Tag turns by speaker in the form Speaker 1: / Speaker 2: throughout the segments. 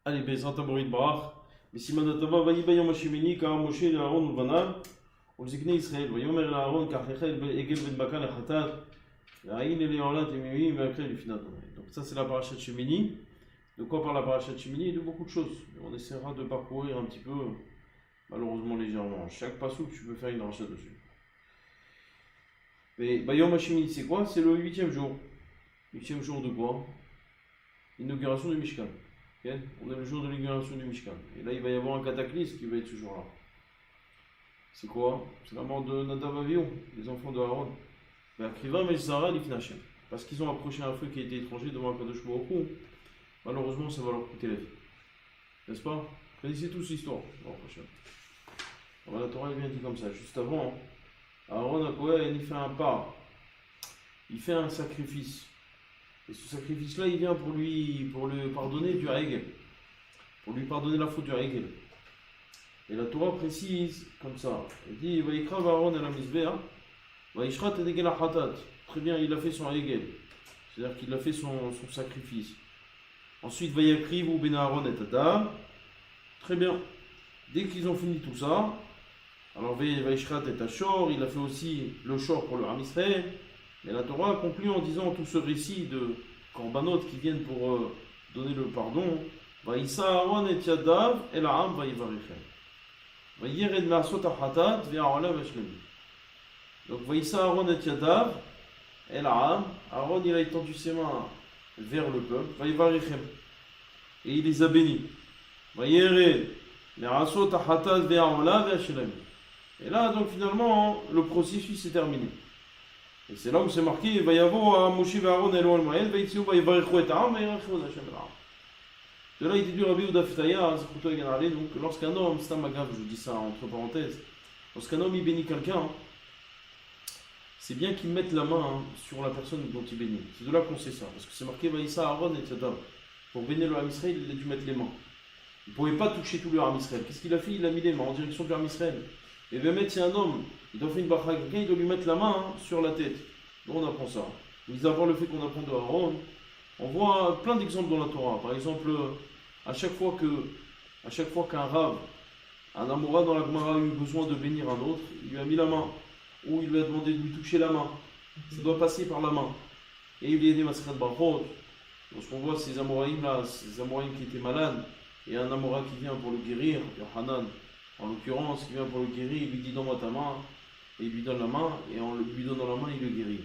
Speaker 1: Allez, Bezrat Aborit Barach. Besimanatava, Vaïbayom Hashemini, Car Moshe et Aaron Ulvanav, Olzikne Israël, Vayomer el Aaron, Car Hechel, Egel Ben Bakal, Hatat, Aïn et Léolat et Mimi, Vakre et Finat. Donc, ça, c'est la parachat Shemini. De quoi parle la parachat Shemini? De beaucoup de choses. On essaiera de parcourir un petit peu, malheureusement légèrement. Chaque passouk, tu peux faire une rachat dessus. Mais Bayom Hashemini, c'est quoi? C'est le 8e jour. 8e jour de quoi? Inauguration du Mishkan. Okay. On est le jour de l'inauguration du Mishkan. Et là, il va y avoir un cataclysme qui va être ce jour-là. C'est quoi? C'est la mort de Nadav Avion, les enfants de Aaron. Parce qu'ils ont approché un feu qui était étranger devant Kadosh Baruch Hu. Malheureusement, ça va leur coûter la vie. N'est-ce pas? Vous connaissez tous l'histoire. La Torah vient dit comme ça. Juste avant, Aaron a quoi? Il fait un pas. Il fait un sacrifice. Et ce sacrifice-là, il vient pour lui pardonner du Ha'egel. Pour lui pardonner la faute du Ha'egel. Et la Torah précise comme ça. Elle dit, Vaïkra Aaron el Hamizbeah, Vaïshrat et Egel Hatat. Très bien, il a fait son Ha'egel. C'est-à-dire qu'il a fait son sacrifice. Ensuite, Vaïakriv ou Ben Aaron et Adam. Très bien. Dès qu'ils ont fini tout ça, alors Vaïshrat et Ashor, il a fait aussi le Shor pour le Ham Israël. Mais la Torah conclut en disant tout ce récit de Korbanot qui viennent pour donner le pardon. Vaïssa Aaron et Yadav et la Ham vaïvarichem. Vaïyered ma'asot hatat ve'a'ola v'ashlemi. Donc Vaïssa Aaron et Yadav et la Ham. Aaron il a étendu ses mains vers le peuple. Vaïvarichem. Et il les a bénis. Vaïyered ma'asot hatat ve'a'ola v'ashlemi. Et là donc finalement le processus est terminé. Et c'est là où c'est marqué Vayavo à Moshe et Aaron et Elohim Moed, Vaïtsiou Vaïvarechou et Ta'am, Vaïvarechou et Hashem Elam. De là, il dit du Rabbi Uda Fitaya, Zekuto Eganale, donc lorsqu'un homme, c'est un magav, je dis ça entre parenthèses, lorsqu'un homme il bénit quelqu'un, c'est bien qu'il mette la main sur la personne dont il bénit. C'est de là qu'on sait ça, parce que c'est marqué Vaïssa Aaron et Tzadav. Pour bénir le Ham Israël, il a dû mettre les mains. Il ne pouvait pas toucher tout le Ham Israël. Qu'est-ce qu'il a fait? Il a mis les mains en direction du Ham Israël. Et bien mettre, si un homme, il doit faire une bracha à quelqu'un, il doit lui mettre la main sur la tête. Donc on apprend ça. Mis à part le fait qu'on apprend de Aaron, on voit plein d'exemples dans la Torah. Par exemple, à chaque fois qu'un Rav, un Amora dans la Gemara a eu besoin de bénir un autre, il lui a mis la main, ou il lui a demandé de lui toucher la main. Ça doit passer par la main. Et il lui a dit Masrat Barchot. Lorsqu'on voit ces Amoraïm là, ces Amoraïm qui étaient malades, et un Amora qui vient pour le guérir, Yohanan, en l'occurrence, qui vient pour le guérir, il lui dit donne-moi ta main, et il lui donne la main, et en lui donnant la main, il le guérit.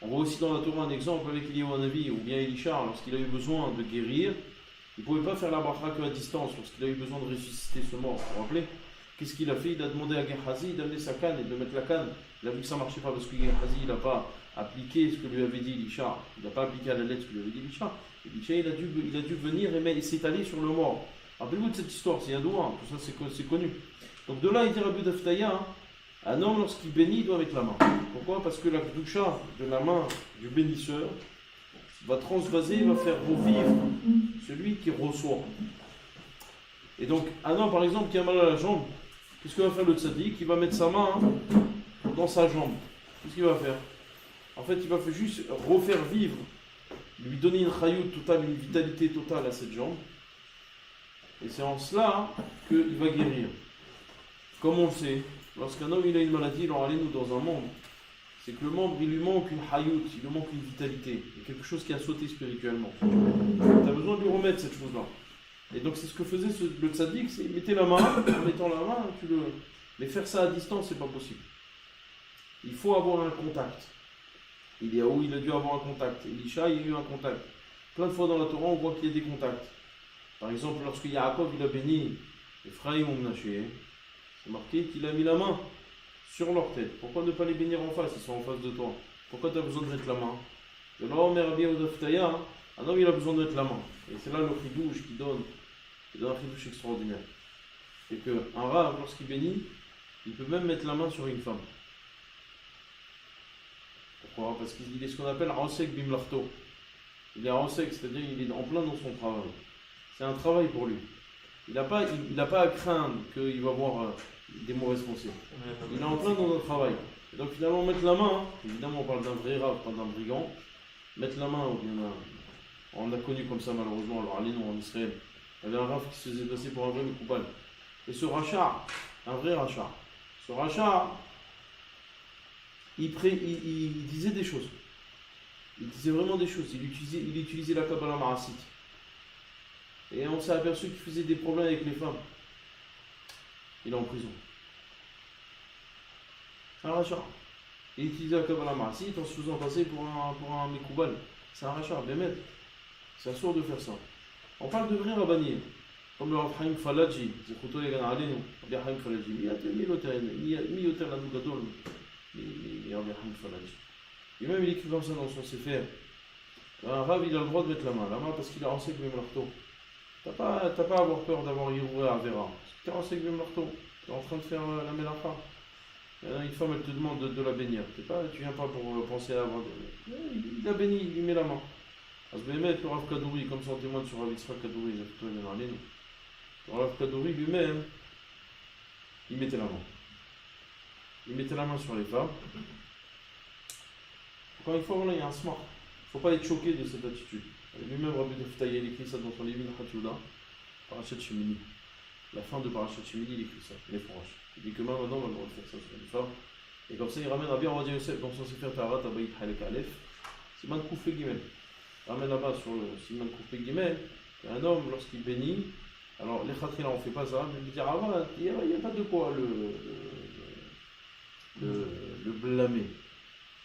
Speaker 1: On voit aussi dans la Torah un exemple avec Eliyahu Hanavi, ou bien Elisha, lorsqu'il a eu besoin de guérir, il ne pouvait pas faire la bracha qu'à distance, lorsqu'il a eu besoin de ressusciter ce mort. Vous vous rappelez? Qu'est-ce qu'il a fait? Il a demandé à Gehazi d'amener sa canne et de mettre la canne. Il a vu que ça ne marchait pas parce que Gehazi n'a pas appliqué ce que lui avait dit Elisha. Il n'a pas appliqué à la lettre ce que lui avait dit Elisha. Elisha, il a dû venir et s'étaler sur le mort. Rappelez-vous de cette histoire, c'est Yadoua, tout ça c'est connu. Donc de là, il dit Rabbi Daftaya, un homme lorsqu'il bénit, il doit mettre la main. Pourquoi? Parce que la kedusha de la main du bénisseur va transvaser, va faire revivre celui qui reçoit. Et donc, un homme par exemple qui a mal à la jambe, qu'est-ce que va faire le tzaddik? Il va mettre sa main dans sa jambe. Qu'est-ce qu'il va faire? En fait, il va juste refaire vivre, lui donner une chayout totale, une vitalité totale à cette jambe. Et c'est en cela qu'il va guérir. Comme on le sait, lorsqu'un homme il a une maladie, alors allez-nous dans un membre, c'est que le membre il lui manque une hayout, il lui manque une vitalité, il y a quelque chose qui a sauté spirituellement. Tu as besoin de lui remettre cette chose-là. Et donc c'est ce que faisait le tzaddik, c'est mettez la main, en mettant la main, mais faire ça à distance, c'est pas possible. Il faut avoir un contact. Il a dû avoir un contact. Elisha, il y a eu un contact. Plein de fois dans la Torah, on voit qu'il y a des contacts. Par exemple, lorsque Yaakov il a béni Ephraim ou Mnaché, c'est marqué qu'il a mis la main sur leur tête. Pourquoi ne pas les bénir en face? Ils sont en face de toi. Pourquoi tu as besoin de mettre la main? De là, un homme il a besoin de mettre la main. Et c'est là le chidouche qui donne un chidouche extraordinaire. C'est qu'un rave, lorsqu'il bénit, il peut même mettre la main sur une femme. Pourquoi? Parce qu'il est ce qu'on appelle Ansek Bimlarto. Il est Ansek, c'est-à-dire il est en plein dans son travail. C'est un travail pour lui. Il n'a pas à craindre qu'il va avoir des mauvaises pensées. Il est en plein dans notre travail. Et donc finalement, mettre la main, évidemment on parle d'un vrai rave, pas d'un brigand, mettre la main, on a connu comme ça malheureusement, alors allez nous en Israël, Il y avait un Rav qui se faisait passer pour un vrai Mekoubal. Et ce rachat, un vrai rachat, ce rachat, il disait des choses. Il disait vraiment des choses. Il utilisait la Kabbalah Marasite. Et on s'est aperçu qu'il faisait des problèmes avec les femmes. Il est en prison. C'est un rachat. Il utilisait la Kabbalah Marasite en se faisant passer pour un Mekoubal. C'est un rachat, Bémet. C'est assourd de faire ça. On parle de vrais rabbiniers. Comme le Rav Haïm Falaji, Zekuto Yagan Alenu, Rav Haïm Falaji. Mi yoter lanu gadol, mi Rav Haïm Falaji. Et même il écrit comme ça dans son Sefer. Un Rav, il a le droit de mettre la main parce qu'il a renseigné le marteau. T'as pas à avoir peur d'avoir Yiroua à Vera. Parce que tu as renseigné le marteau. Tu es en train de faire la mélacha. Une femme, elle te demande de la bénir. Tu viens pas pour penser à avoir. Il la bénit, il lui met la main. Parce que le Rav Kadouri, comme ça on témoigne sur Rav Yitzhak Kadouri, le Rav Kadouri lui-même, il mettait la main. Il mettait la main sur les femmes. Encore une fois, il y a un smart. Il ne faut pas être choqué de cette attitude. Lui-même, Rabbi Deftaï, il écrit ça dans son livre Hatouda, Parashat Shemini. La fin de Parashat Shemini, il écrit ça, les fourrages. Il dit que même maintenant, on va le droit de faire ça sur les femmes. Et comme ça, il ramène Rabbi Ovadia Yosef dans son Sefer Taharat Abayit Halek Aleph. Siman Koufé Gimel. Il ramène là-bas sur le Siman Koufé Gimel. Un homme, lorsqu'il bénit, alors les khatrina, on ne fait pas ça, mais il dit avant, il n'y a pas de quoi le blâmer.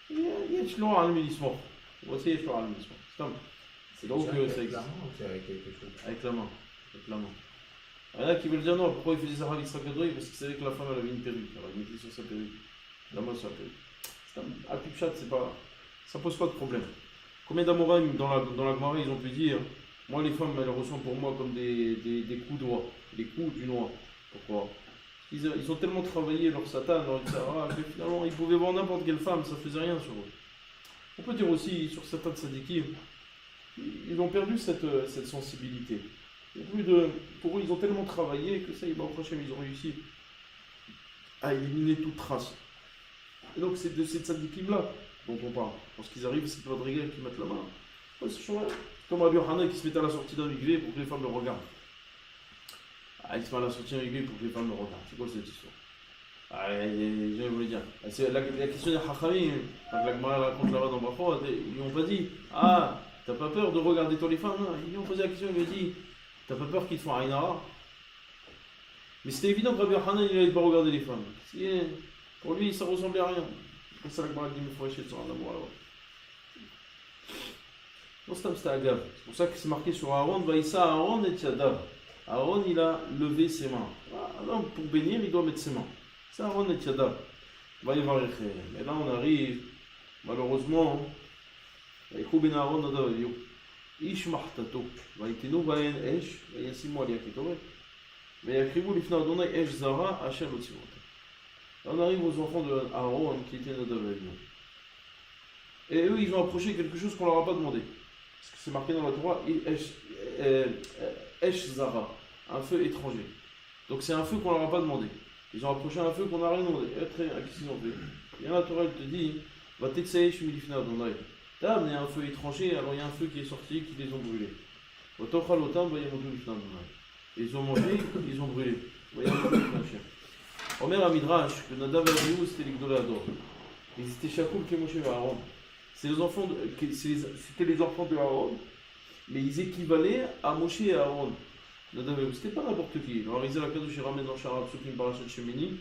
Speaker 1: Il y a Shlomo al-Milismor. Voici Shlomo al-Milismor. C'est donc que ça existe.
Speaker 2: Avec quelque chose.
Speaker 1: Avec la main. Avec la main. Il y en a qui veulent dire non, pourquoi il faisait ça Rav Yitzhak Kadouri? Parce qu'il savait que la femme elle avait une perruque. Alors il mettait sur sa perruque. La main sur la perruque. À Pipchat, ça pose pas de problème. Combien d'Amoraïm dans la Gemara ils ont pu dire moi les femmes elles ressemblent pour moi comme des coups de noix. Des coups du noix. Pourquoi? Ils ont tellement travaillé leur satan, que finalement ils pouvaient voir n'importe quelle femme, ça faisait rien sur eux. On peut dire aussi sur certains tzadikim, ils ont perdu cette sensibilité. Pour eux, ils ont tellement travaillé que ça, ils ont réussi à éliminer toute trace. Et donc, c'est de ces tzadikim-là dont on parle. Lorsqu'ils arrivent, c'est pas de rigueur qui mettent la main. Ouais, c'est comme Rabbi Yochanan qui se met à la sortie d'un migvé pour que les femmes le regardent. Il se met à la sortie d'un migvé pour que les femmes le regardent. C'est quoi cette histoire? Je voulais dire. C'est la question des Hachamim, quand la Gemara raconte là-bas dans Brachot, ils lui ont pas dit t'as pas peur de regarder toi les femmes? Non, ils lui ont posé la question, ils lui ont dit t'as pas peur qu'ils te font un Ainara? Mais c'était évident que Rabbi Yochanan il n'allait pas regarder les femmes. Pour lui, ça ressemblait à rien. C'est ça que la Gemara dit mais il faut acheter son amour là-bas. Non, c'était Agav. C'est pour ça que c'est marqué sur Aaron, Vaïssa Aaron et Yadav. Aaron il a levé ses mains. Alors, pour bénir, il doit mettre ses mains. C'est Aaron et Yadav. Mais là on arrive, malheureusement, ben Aaron Nadav Avihu. Ish mahtato. Vaïtenu vayen esh, vayasimu alia ketoret. Vayakrivu lifna Adonai esh zara asher lotzivot. Là on arrive aux enfants de Aaron qui étaient Nadav Avihu. Et eux ils ont approché quelque chose qu'on leur a pas demandé. Parce que c'est marqué dans la Torah, esh zara, un feu étranger. Donc c'est un feu qu'on leur a pas demandé. Ils ont approché un feu qu'on n'a rien demandé. Qu'est-ce qu'ils ont fait? Et la Torah elle te dit, va t'exayer chez Milifna Adonai. T'as amené un feu étranger, alors il y a un feu qui est sorti, qui les ont brûlés. Ils ont mangé, ils ont brûlé. Omer Amidrash, que Nadav et Abihu c'était les Gdolador. Ils étaient Shakoul qui Moshe et Aaron. C'était les enfants de Aaron, mais ils équivalaient à Moshe et Aaron. Nadav et Abihu, c'était pas n'importe qui. Alors Rizal Akadosh ramène dans Sharab Soukim Parashat Shemini,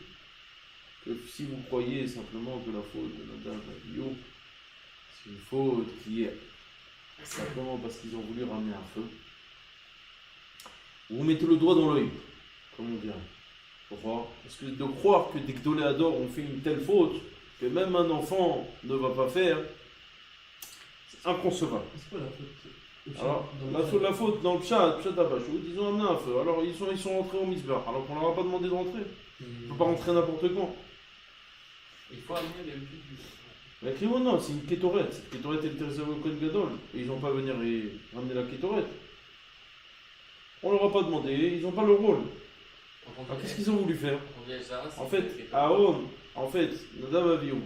Speaker 1: que si vous croyez simplement que la faute de Nadav et Abihu, c'est une faute qui est simplement parce qu'ils ont voulu ramener un feu. Vous mettez le doigt dans l'œil, comme on dirait. Pourquoi? Parce que de croire que des Gdoléadors ont fait une telle faute que même un enfant ne va pas faire, c'est inconcevable.
Speaker 3: C'est quoi la faute?
Speaker 1: Alors, la faute dans le Pshat Abachoud, ils ont amené un feu. Alors ils sont rentrés au Misbar, alors qu'on leur a pas demandé de rentrer. On ne peut pas rentrer n'importe quand.
Speaker 3: Il faut amener les outils du.
Speaker 1: La Krimo, non, c'est une kétorette. Cette kétorette elle était réservée au Kohen Gadol. Et ils n'ont pas venir ramener la kétorette. On leur a pas demandé, ils n'ont pas le rôle. Alors qu'est-ce qu'ils ont voulu faire? En fait, Aaron, Nadav Avihu,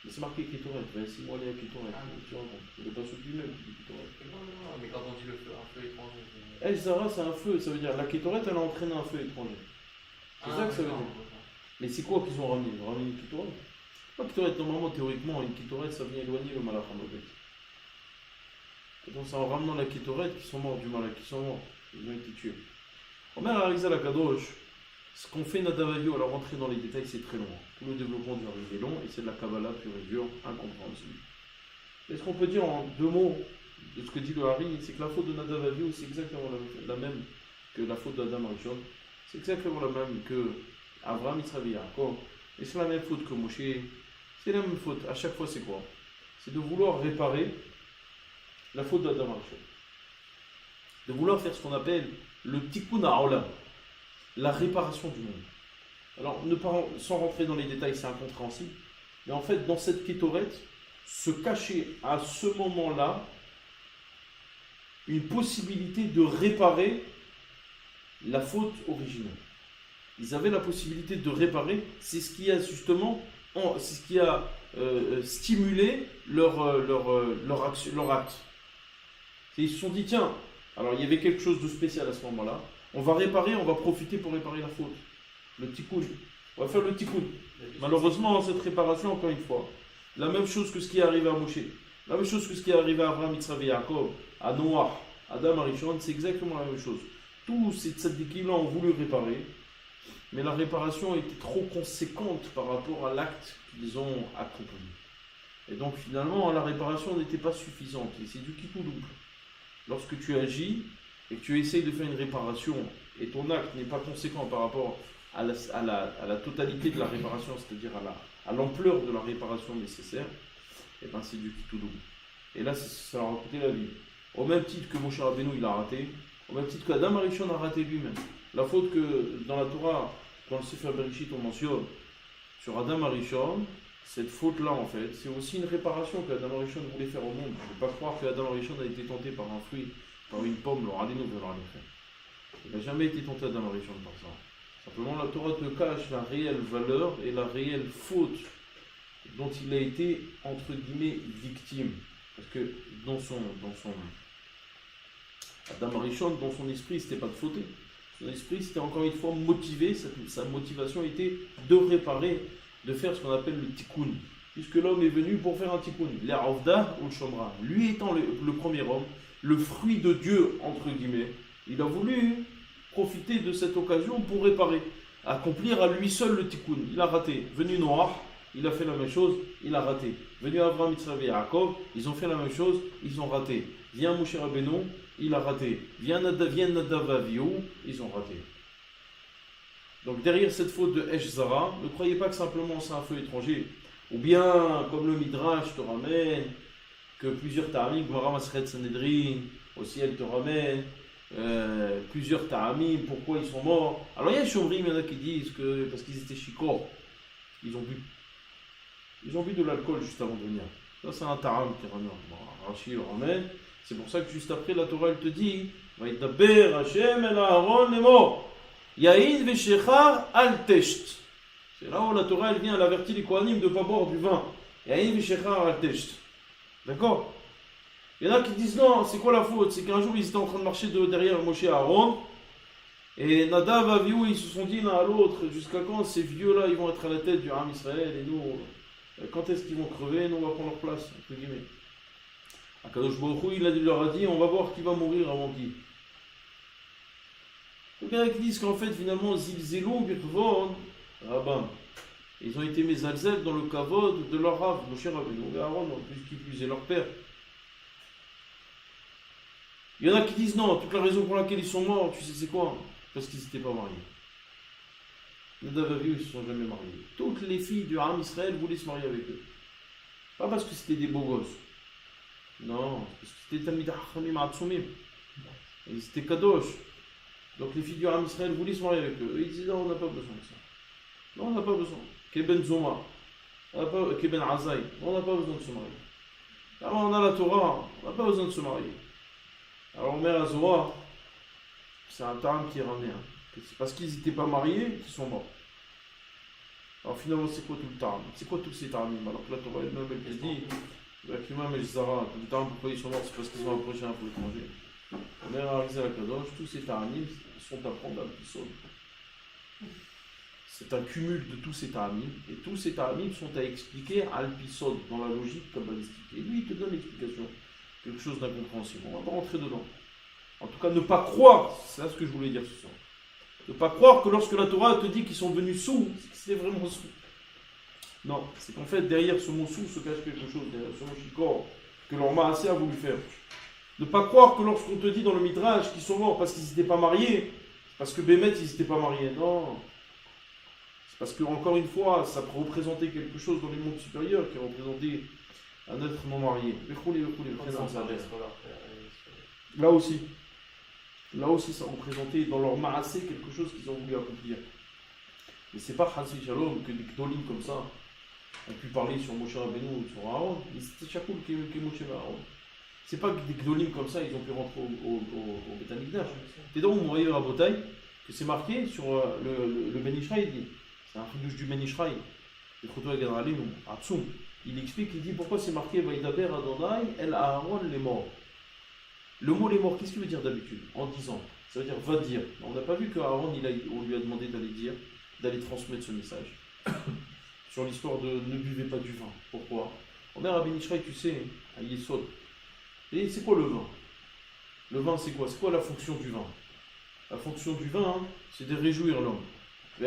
Speaker 1: Mais c'est marqué Kétoret, 26 mois les Kétoret.
Speaker 3: Ah,
Speaker 1: Tu racontes. Il n'est pas sous lui-même qui dit Kétoret.
Speaker 3: Non, mais quand on dit un feu étranger.
Speaker 1: El Zara, c'est un feu, ça veut dire la Kétoret, elle a entraîné un feu étranger. C'est ça que ça veut dire. Mais c'est quoi qu'ils ont ramené? Ils ont ramené une Kétoret. Pas Kétoret, normalement, théoriquement, une Kétoret, ça vient éloigner le malach en Obet. Donc c'est en ramenant la Kétoret qu'ils sont morts du malach, qui sont morts. Ils ont été tués. Omer Arizal la Kadosh, ce qu'on fait Nadavavio, alors rentrer dans les détails, c'est très long. Tout le développement du Rav est long et c'est de la Kabbalah pure et dure, incompréhensible. Et ce qu'on peut dire en deux mots de ce que dit le Hari, c'est que la faute de Nadavavio, c'est exactement la même que la faute d'Adam Arishon. C'est exactement la même que Avraham, Yitzhak et Yaakov. Et c'est la même faute que Moshe. C'est la même faute. À chaque fois, c'est quoi? C'est de vouloir réparer la faute d'Adam Arishon. De vouloir faire ce qu'on appelle le tikkun ha'olam, la réparation du monde. Alors, sans rentrer dans les détails, c'est incompréhensible. Mais en fait, dans cette kétoret, se cachait à ce moment-là une possibilité de réparer la faute originelle. Ils avaient la possibilité de réparer, c'est ce qui a justement, c'est ce qui a stimulé leur acte. Ils se sont dit, tiens, alors il y avait quelque chose de spécial à ce moment-là, on va réparer, on va profiter pour réparer la faute. Le tikkun. On va faire le tikkun. Malheureusement, cette réparation, encore une fois, la même chose que ce qui est arrivé à Moshe, la même chose que ce qui est arrivé à Abraham, Yitzhak et Yaakov, à Noach, Adam, Arishon, c'est exactement la même chose. Tous ces tzadikim-là ont voulu réparer, mais la réparation était trop conséquente par rapport à l'acte qu'ils ont accompli. Et donc finalement, la réparation n'était pas suffisante. Et c'est du qui tout double. Lorsque tu agis et que tu essayes de faire une réparation et ton acte n'est pas conséquent par rapport à la totalité de la réparation, c'est-à-dire à l'ampleur de la réparation nécessaire, et ben c'est du qui tout double. Et là, ça leur a coûté la vie. Au même titre que Moshe Rabbeinu, il a raté, au même titre qu'Adam Arishon a raté lui-même. La faute que dans la Torah, dans le Sefer Bereshit, on mentionne sur Adam Arishon, cette faute-là, en fait, c'est aussi une réparation qu'Adam Arishon voulait faire au monde. Il ne faut pas croire qu'Adam Arishon a été tenté par un fruit, par une pomme, leur alléno de leur faire. Il n'a jamais été tenté Adam Arishon par ça. Simplement, la Torah te cache la réelle valeur et la réelle faute dont il a été, entre guillemets, victime. Parce que dans son Adam Arishon, dans son esprit, c'était pas de fauter. Son esprit, c'était encore une fois motivé, sa motivation était de réparer, de faire ce qu'on appelle le tikkun. Puisque l'homme est venu pour faire un tikkun. L'Arvda ou le Shomra. Lui étant le premier homme, le fruit de Dieu, entre guillemets, il a voulu profiter de cette occasion pour réparer, accomplir à lui seul le tikkun. Il a raté. Venu Noach, il a fait la même chose, il a raté. Venu Avraham, Yitzhak et Yaakov, ils ont fait la même chose, ils ont raté. Vient Moshe Rabbeinu, il a raté. Vient Nadav Avihu, ils ont raté. Donc derrière cette faute de Esh Zara, ne croyez pas que simplement c'est un feu étranger. Ou bien, comme le Midrash te ramène, que plusieurs ta'amim, Gemara Masechet Sanhedrin, aussi elle te ramène, plusieurs ta'amim, pourquoi ils sont morts. Alors il y a Shomrim, il y en a qui disent que parce qu'ils étaient chikor, ils ont bu. Ils ont bu de l'alcool juste avant de venir. Ça c'est un ta'am qui ramène. Rashi le ramène. C'est pour ça que juste après la Torah elle te dit, Vaïdaber Hashem el Aaron lemor. Yahin veshechar al tesht. C'est là où la Torah elle vient, elle avertit les Kohanim de ne pas boire du vin. Yahin veshechar al tesht. D'accord? Il y en a qui disent non, c'est quoi la faute? C'est qu'un jour ils étaient en train de marcher derrière Moshe et Aaron. Et Nadav, Avihu, ils se sont dit l'un à l'autre, jusqu'à quand ces vieux-là ils vont être à la tête du Ham Israël et nous, quand est-ce qu'ils vont crever? Nous on va prendre leur place, entre guillemets. Akadosh Baruch Hu, il leur a dit, on va voir qui va mourir avant qui. Donc il y en a qui disent qu'en fait, finalement, Zilzelou, Birvon, Rabban, ils ont été mezalzel dans le kavod de leur Rav, Moshe Rabbeinu, et Aaron, qui plus est leur père. Il y en a qui disent non, toute la raison pour laquelle ils sont morts, tu sais c'est quoi? Parce qu'ils n'étaient pas mariés. Nadav Avihu, ils ne se sont jamais mariés. Toutes les filles du Ham Israël voulaient se marier avec eux. Pas parce que c'était des beaux gosses. Non, parce que c'était Talmid Chachamim Atzumim. Ils étaient Kadosh. Donc les filles du Ham Israël voulaient se marier avec eux. Ils disaient non, on n'a pas besoin de ça. Non, on n'a pas besoin. Keben Zoma. Keben Azai. On n'a pas besoin de se marier. Alors on a la Torah, on n'a pas besoin de se marier. Alors Omer Azora, c'est un terme qui est ramené. C'est parce qu'ils n'étaient pas mariés qu'ils sont morts. Alors finalement, c'est quoi tout le temps? C'est quoi tous ces tarnim? Alors que la Torah elle-même, elle te dit, Akima et Zara, tout le temps, pourquoi ils sont morts? C'est parce qu'ils ont approché un peu l'étranger. On est arrivé à la Kadosh, tous ces tarnim sont à prendre à l'épisode. C'est un cumul de tous ces ta'amim, et tous ces ta'amim sont à expliquer à l'épisode, dans la logique kabbalistique. Et lui, il te donne l'explication, quelque chose d'incompréhensible. On va pas rentrer dedans. En tout cas, ne pas croire, c'est ce que je voulais dire ce soir. Ne pas croire que lorsque la Torah te dit qu'ils sont venus sous, c'est vraiment sous. Non, c'est qu'en fait, derrière ce mot sous se cache quelque chose, derrière ce mot shikor, que leur Maasé a voulu faire. Ne pas croire que lorsqu'on te dit dans le Midrash qu'ils sont morts parce qu'ils n'étaient pas mariés, parce que Bémet, ils n'étaient pas mariés. Non. C'est parce que, encore une fois, ça représentait quelque chose dans les mondes supérieurs qui représentait un être non marié. Là aussi, ça représentait dans leur Maasé quelque chose qu'ils ont voulu accomplir. Mais c'est pas Hassi Shalom que des Gdolim comme ça ont pu parler sur Moshe Rabbeinu ou sur Aaron, mais c'était Chakoul qui est Moshe Aaron. C'est pas que des Gdolim comme ça, ils ont pu rentrer au Beth Amikdash. C'est donc, vous voyez à Botaï, que c'est marqué sur le Ben Ishraï, c'est un chidouche du Ben Ishraï, le Chotoa Gadralim, Atsum. Il explique, il dit pourquoi c'est marqué Vaïdaber Adonai, El Aaron les morts. Le mot les morts, qu'est-ce qu'il veut dire d'habitude? En disant, ça veut dire va dire. On n'a pas vu qu'Aaron, on lui a demandé d'aller dire, d'aller transmettre ce message. Sur l'histoire de ne buvez pas du vin. Pourquoi? On a Rabbi Ishraï, tu sais, à Yesod. Et c'est quoi le vin? Le vin, c'est quoi? C'est quoi la fonction du vin? La fonction du vin, hein, c'est de réjouir l'homme. Un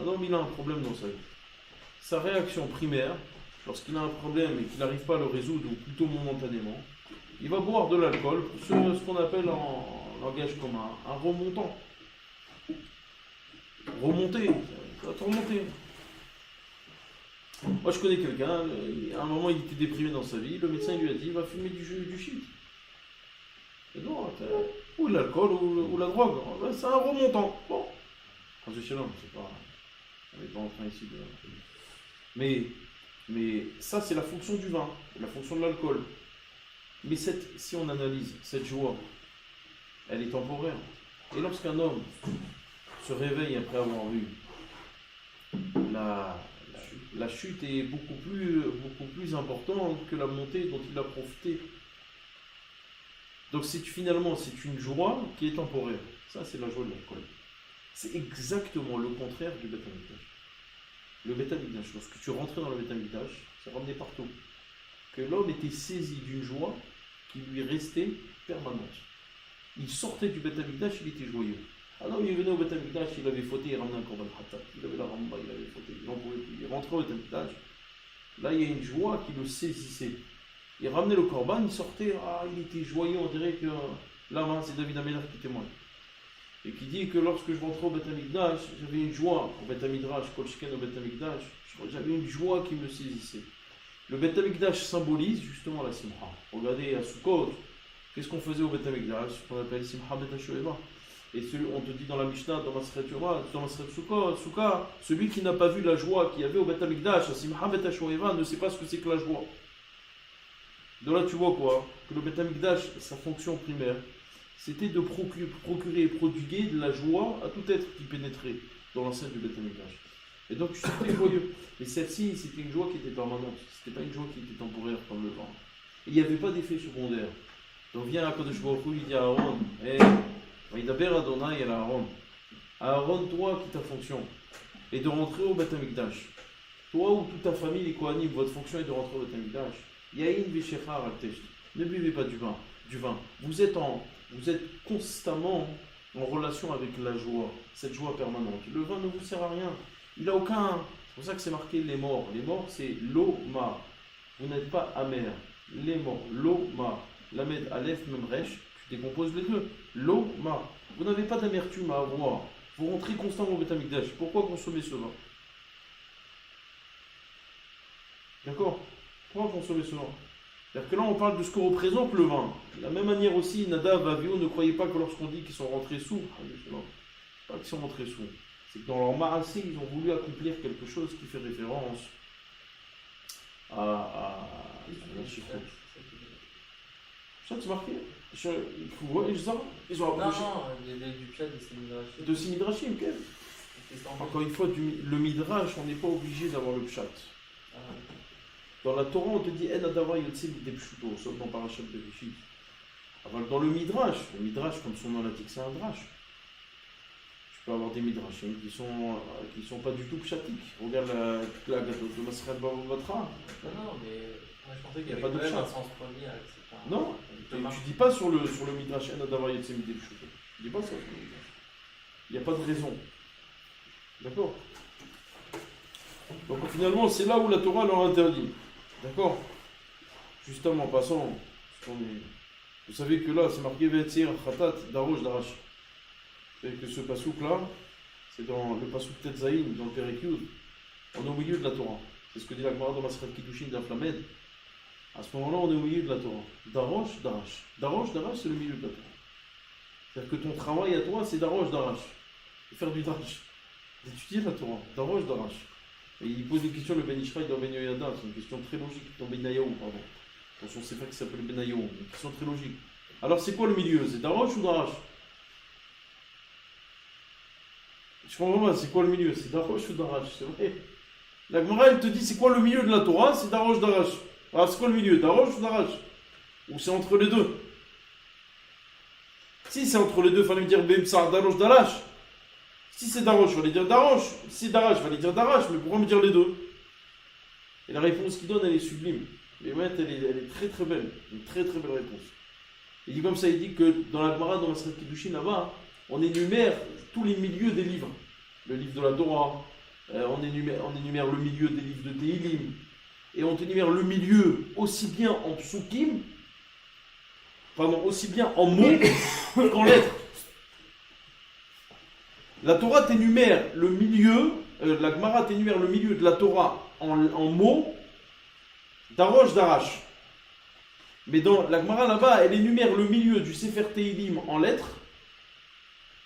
Speaker 1: homme, il a un problème dans sa vie. Sa réaction primaire, lorsqu'il a un problème et qu'il n'arrive pas à le résoudre, ou plutôt momentanément, il va boire de l'alcool pour ce qu'on appelle en langage commun un remontant. Remonter, ça va te remonter. Moi, je connais quelqu'un, à un moment, il était déprimé dans sa vie, le médecin lui a dit, va fumer du shit. Et non, ou l'alcool ou la drogue, c'est un remontant. Bon, c'est pas, on n'est pas en train ici de... Mais ça, c'est la fonction du vin, la fonction de l'alcool. Mais si on analyse cette joie, elle est temporaire. Et lorsqu'un homme se réveille après avoir eu la chute est beaucoup plus importante que la montée dont il a profité. Donc finalement, c'est une joie qui est temporaire. Ça, c'est la joie de l'alcool. C'est exactement le contraire du Beth Amikdash. Le Beth Amikdash, lorsque tu rentrais dans le Beth Amikdash, ça ramenait partout. Que l'homme était saisi d'une joie qui lui restait permanente. Il sortait du Beth Amikdash, il était joyeux. Alors il venait au Beth Amikdash, il avait fauté, il ramenait un korban khatat. Il avait la ramba, il avait fauté, il n'en pouvait plus. Il rentrait au Beth Amikdash. Là, il y a une joie qui le saisissait. Il ramenait le korban, il sortait, il était joyeux, on dirait que là, c'est David Améler qui témoigne. Et qui dit que lorsque je rentrais au Beth Amikdash, j'avais une joie, au Beth Amidrash, Kolshken au Beth Amikdash, j'avais une joie qui me saisissait. Le Beth Amikdash symbolise justement la Simcha. Regardez à Sukkot, qu'est-ce qu'on faisait au Beth Amikdash, ce qu'on appelle Simcha Bet HaShoeva. Et on te dit dans la Mishnah, dans Maseret Sukkot, celui qui n'a pas vu la joie qu'il y avait au Beth Amikdash, à Simcha Bet HaShoeva, ne sait pas ce que c'est que la joie. De là, tu vois quoi? Que le Beth Amikdash, sa fonction primaire, c'était de procurer et prodiguer de la joie à tout être qui pénétrait dans l'enceinte du Beth Amikdash. Et donc tu sortais joyeux. Mais celle-ci, c'était une joie qui était permanente. C'était pas une joie qui était temporaire comme le vent. Et il n'y avait pas d'effet secondaire. Donc vient Akadosh Baruch Hu, il dit à Aaron, Vaïdaber Adonai et Aaron. Aaron, toi qui ta fonction est de rentrer au Beth Amikdash. Toi ou toute ta famille, les Kohanim, votre fonction est de rentrer au Beth Amikdash. Yain Veshechar Al-Tesh. Ne buvez pas du vin. Vous êtes constamment en relation avec la joie, cette joie permanente. Le vin ne vous sert à rien. Il n'a aucun... C'est pour ça que c'est marqué les morts. Les morts, c'est l'oma. Vous n'êtes pas amer. Les morts, l'oma. Lamed, Aleph, Memresh, tu décomposes les deux. L'oma. Vous n'avez pas d'amertume à avoir. Vous rentrez constamment au Beth Amikdash. Pourquoi consommer ce vin? D'accord? Pourquoi consommer ce vin? C'est-à-dire que là, on parle de ce que représente le vin. De la même manière aussi, Nadav, Avihu, ne croyez pas que lorsqu'on dit qu'ils sont rentrés sous, pas qu'ils sont rentrés sous, c'est que dans leur Maasé, ils ont voulu accomplir quelque chose qui fait référence à la chiffre. Ça, c'est marqué. Ils ont approché.
Speaker 3: Non, du Pshat de Simidrashim.
Speaker 1: De Simidrashim, quel? Encore une fois, le midrash, on n'est pas obligé d'avoir le pshat. Dans la Torah, on te dit En adava yotse midei pshuto, sauf dans Parashat Bereshit. Alors, dans le midrash, comme son nom l'indique, c'est un drash. Tu peux avoir des midrashim qui sont pas du tout pshatiques. Regarde la gâteau de Maseret Bavatra.
Speaker 3: Non, mais moi, je pensais qu'il y
Speaker 1: Y a
Speaker 3: avait
Speaker 1: pas
Speaker 3: quand
Speaker 1: de
Speaker 3: même
Speaker 1: chat.
Speaker 3: un sens premier avec ce point.
Speaker 1: Non, tu dis pas sur le midrash En adava yotse midei pshuto. Tu dis pas ça sur le midrash. Il n'y a pas de raison. D'accord? Donc finalement, c'est là où la Torah leur interdit. D'accord? Justement, passons. Vous savez que là, c'est marqué Ve'etzir Khatat Darosh Darash. Vous savez que ce pasouk là, c'est dans le pasouk Tetzaïn, dans le Perek Yud. On est au milieu de la Torah. C'est ce que dit la Gemara dans Maseret Kiddushin d'Aflamed. À ce moment-là, on est au milieu de la Torah. Darosh Darash. Darosh Darash, c'est le milieu de la Torah. C'est-à-dire que ton travail à toi, c'est Darosh Darash. Faire du Darash. D'étudier la Torah. Darosh Darash. Et il pose une question, le Ben Ishraï dans Ben Yoyada, c'est une question très logique, dans Ben Yayaou, pardon. Dans son sefer qui s'appelle Ben Yayaou, une question très logique. Alors c'est quoi le milieu? C'est Darosh ou Darash? Je comprends pas, c'est quoi le milieu? C'est Darosh ou Darash? C'est vrai. La Gemara, elle te dit, c'est quoi le milieu de la Torah? C'est Darosh, Darash. Alors c'est quoi le milieu? Darosh ou Darash? Ou c'est entre les deux? Si c'est entre les deux, il fallait me dire Bemsar, Darosh, Darash. Si c'est Darosh, il fallait dire Darosh. Si c'est Darash, il fallait dire Darash. Mais pourquoi me dire les deux? Et la réponse qu'il donne, elle est sublime. Mais ouais, elle est très très belle. Une très très belle réponse. Il dit comme ça, il dit que dans la Gemara, dans la Maseret Kiddushin, là-bas, on énumère tous les milieux des livres. Le livre de la Torah, on énumère le milieu des livres de Tehillim. Et on énumère le milieu aussi bien en psukim, aussi bien en mots qu'en lettres. La Torah t'énumère le milieu, la Gemara t'énumère le milieu de la Torah en mots, Darosh, Darash. Mais dans la Gemara là-bas, elle énumère le milieu du Sefer Tehillim en lettres.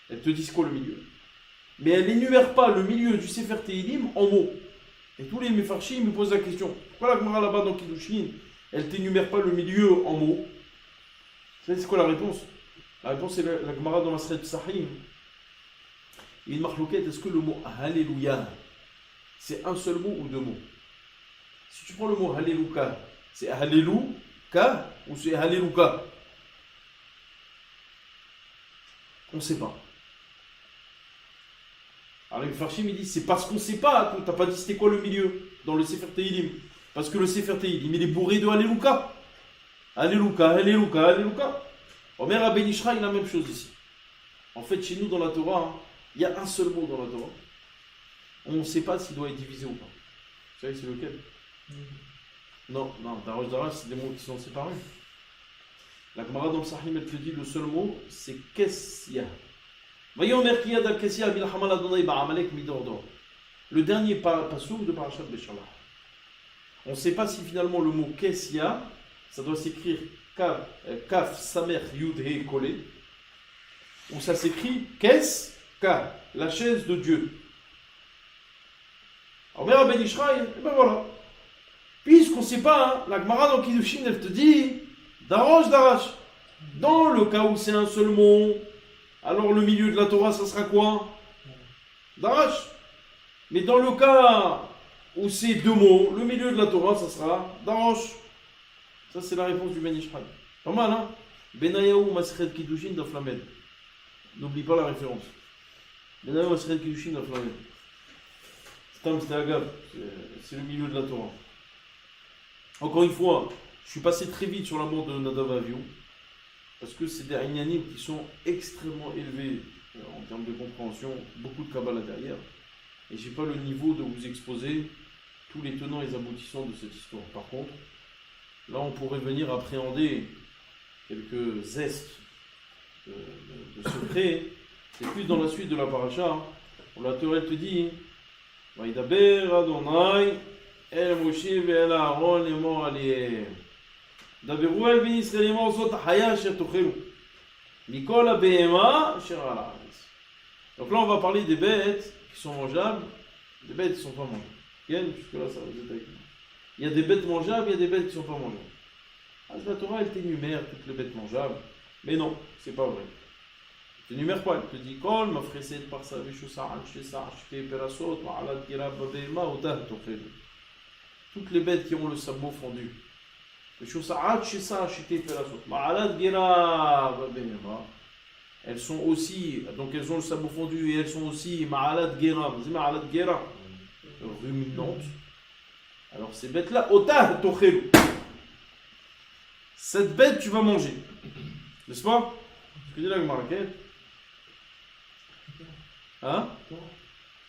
Speaker 1: Elle te dit c'est quoi le milieu. Mais elle n'énumère pas le milieu du Sefer Tehillim en mots. Et tous les Mefarshim me posent la question. Pourquoi la Gemara là-bas dans Kiddushin, elle t'énumère pas le milieu en mots? Vous savez c'est quoi la réponse? La réponse c'est la Gemara dans Maseret Psachim. Il y a une marloquette, est-ce que le mot Alléluia, c'est un seul mot ou deux mots? Si tu prends le mot Alléluia, c'est Alléluia ou c'est Alléluia? On ne sait pas. Alors les Farshim, il dit, c'est parce qu'on ne sait pas, tu n'as pas dit c'était quoi le milieu dans le Sefer Tehillim. Parce que le Sefer Tehillim, il est bourré de Alléluia. Alléluia, Alléluia, Alléluia. Omer à Ben Ishraï, la même chose ici. En fait, chez nous, dans la Torah, il y a un seul mot dans la Torah. On ne sait pas s'il doit être divisé ou pas. Vous savez, c'est lequel? Non, Darosh, Darash, c'est des mots qui sont séparés. La Gemara dans le Sahim, elle te dit le seul mot, c'est Kessia. Le dernier pasouk de Parashat Beshalach. On ne sait pas si finalement le mot Kessia, ça doit s'écrire Kaf, Samer, Yud, He, Kolé, ou ça s'écrit Kes, Ka, la chaise de Dieu. Alors, Ben Ishraï, et ben voilà. Puisqu'on ne sait pas, la Gemara dans Kiddushin, elle te dit Darosh, Darash. Dans le cas où c'est un seul mot, alors le milieu de la Torah, ça sera quoi? Darash. Mais dans le cas où c'est deux mots, le milieu de la Torah, ça sera Darosh. Ça, c'est la réponse du Ben Ishraï. Pas mal, hein? Benayahu Maseret Kiddushin d'Aflamed. N'oublie pas la référence. Benayahu Maseret Kiddushin d'Aflamed. C'est Agab. C'est le milieu de la Torah. Encore une fois, je suis passé très vite sur la mort de Nadav Avihu. Parce que c'est des Inyanim qui sont extrêmement élevés en termes de compréhension, beaucoup de Kabbalah derrière. Et je n'ai pas le niveau de vous exposer tous les tenants et les aboutissants de cette histoire. Par contre, là on pourrait venir appréhender quelques zestes de secrets. C'est plus dans la suite de la paracha. Où la Torah te dit Vaïdaber Adonai El Moshe ve'el Aaron lemor alihem. Donc là, on va parler des bêtes qui sont mangeables, des bêtes qui ne sont pas mangeables. Jusque-là, ça vous est avec nous. Il y a des bêtes mangeables, il y a des bêtes qui ne sont pas mangeables. La Torah, elle t'énumère toutes les bêtes mangeables. Mais non, c'est pas vrai. Tu n'énumères pas, elle te dit Kol, ma fresset par ça, Vishou Sa'ad, Shesa, Shte Perasot, Ma'alat Gira Babema, Otah Tokhel. Toutes les bêtes qui ont le sabot fondu. Vishou Sa'ad, Shesa, Shte Perasot, Ma'alat Gira Babema. Elles sont aussi, donc elles ont le sabot fondu et elles sont aussi Ma'alat Gira, Ma'alat Gira, ruminantes. Alors ces bêtes-là, Otah Tokhel. Cette bête, tu vas manger. N'est-ce pas? Ce que dit la Gemara, ok? Hein?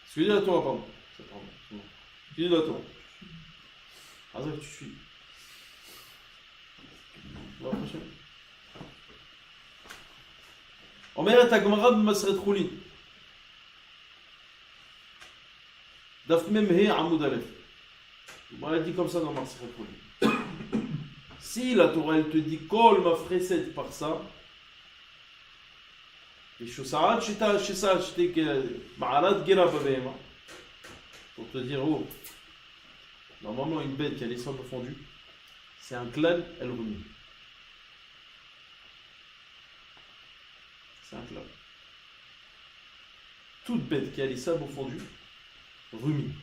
Speaker 1: Ce que dit la Torah, pardon. Ce que dit la Torah. Ah, ça que tu suis. On va prochaine. אומרת הגמרא במסכת חולין. דף מ"ה עמוד א'. On l'a dit comme ça dans Masechet Chulin. Si la Torah elle te dit Kol ma fresset par ça, et Shosa'at Shita Shisa Shite Ma'alat Gera Babema, pour te dire, oh, normalement une bête qui a les cendres fondues, c'est un clan, elle rumine. C'est un clan. Toute bête qui a les sabots fondus rumine.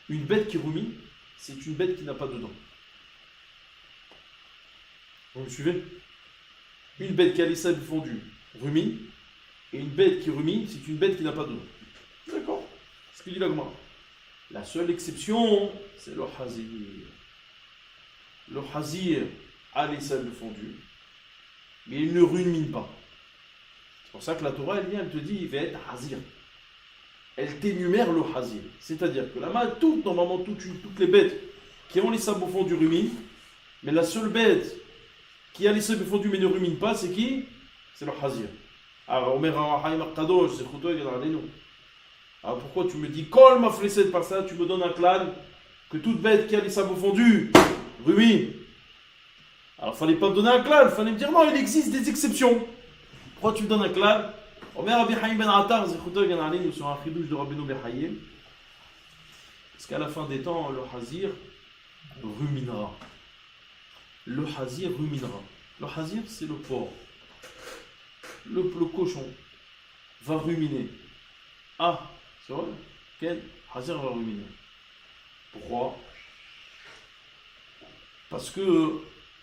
Speaker 1: Une bête qui rumine, c'est une bête qui n'a pas de dents. Vous me suivez? Une bête qui a les sabots fondus rumine, et une bête qui rumine, c'est une bête qui n'a pas de dents. D'accord? C'est ce que dit la Gemara. La seule exception, c'est le hazir. Le hazir a les sabots fondus, mais il ne rumine pas. C'est pour ça que la Torah, elle vient, elle te dit, il va être hazir. Elle t'énumère le hazir. C'est-à-dire que là-bas, normalement, toutes les bêtes qui ont les sabots fondus ruminent, mais la seule bête qui a les sabots fondus mais ne rumine pas, c'est qui? C'est le hazir. Alors, pourquoi tu me dis, Kol ma fresset par ça, tu me donnes un clan, que toute bête qui a les sabots fondus rumine? Alors, il ne fallait pas me donner un clan, il fallait me dire, non, il existe des exceptions. Pourquoi tu me donnes un clan? Omer Rabbi Haïm ben Attar, Zechouto Gan Alim, sur un chidouche de Rabbeinu Behaïm. Parce qu'à la fin des temps, le hazir ruminera. Le hazir ruminera. Le hazir, c'est le porc. Le cochon va ruminer. Ah, c'est vrai? Quel hazir va ruminer? Pourquoi? Parce que,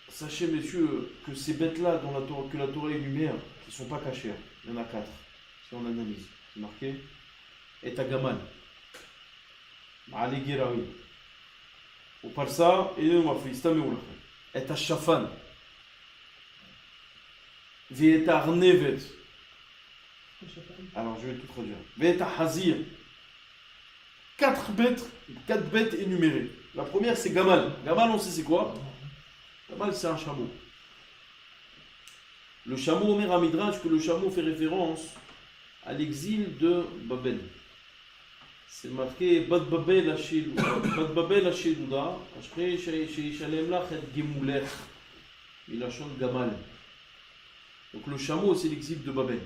Speaker 1: sachez messieurs, que ces bêtes-là que la Torah énumère, qui ne sont pas cachées, il y en a 4. Si on analyse, c'est marqué Et Gamal, Ali Girawi, ou par ça, et nous m'a fait Istam et Shafan, Vieta Arnevet. Alors je vais tout traduire. Vieta Hazir. 4 bêtes énumérées. La première c'est Gamal. Gamal, on sait c'est quoi? Gamal, c'est un chameau. Le chameau, Omer Amidrash, que le chameau fait référence à l'exil de Babel. C'est marqué Bad Babel Hashedouda, Ashre Sheishalem Lach et Gemulech, Milachon Gamal. Donc le chameau, c'est l'exil de Babel.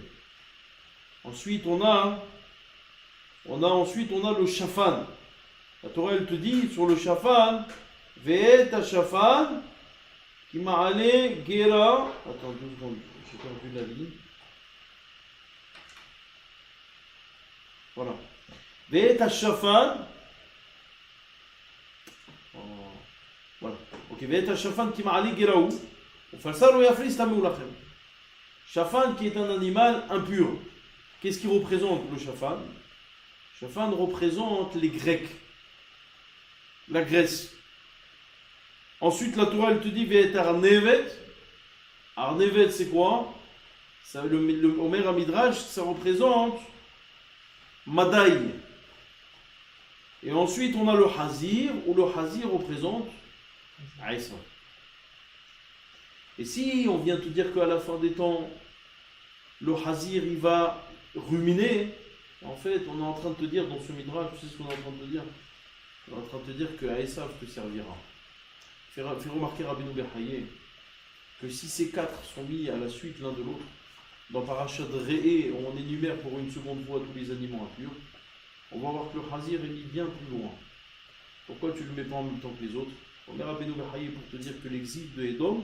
Speaker 1: Ensuite, on a le Shafan. La Torah, elle te dit sur le Shafan, Ve'et Shafan, qui m'a allé Gera. Attends 2 secondes, j'ai perdu la ligne. Voilà. Ve'et Shafan. Voilà. Ok, Ve'et Shafan qui m'a allé Geraou. Falsalo Yafris Tamou Lachem. Shafan qui est un animal impur. Qu'est-ce qui représente le Shafan? Shafan représente les Grecs, la Grèce. Ensuite, la Torah, elle te dit Ve'et Arnevet. Arnevet, c'est quoi? Ça, le Omer Amidrash, ça représente Madaï. Et ensuite, on a le Hazir, où le Hazir représente Aïssa. Et si on vient te dire qu'à la fin des temps, le Hazir, il va ruminer, en fait, on est en train de te dire dans ce Midrash, tu sais ce qu'on est en train de te dire? On est en train de te dire que Aïssa te servira. Fais remarquer Rabbeinu Behaïm que si ces 4 sont mis à la suite l'un de l'autre, dans Parashat Re'eh, on énumère pour une seconde fois tous les animaux impurs, on va voir que le Hazir est mis bien plus loin. Pourquoi tu ne le mets pas en même temps que les autres? On met Rabbeinu Behaïm pour te dire que l'exil de Edom,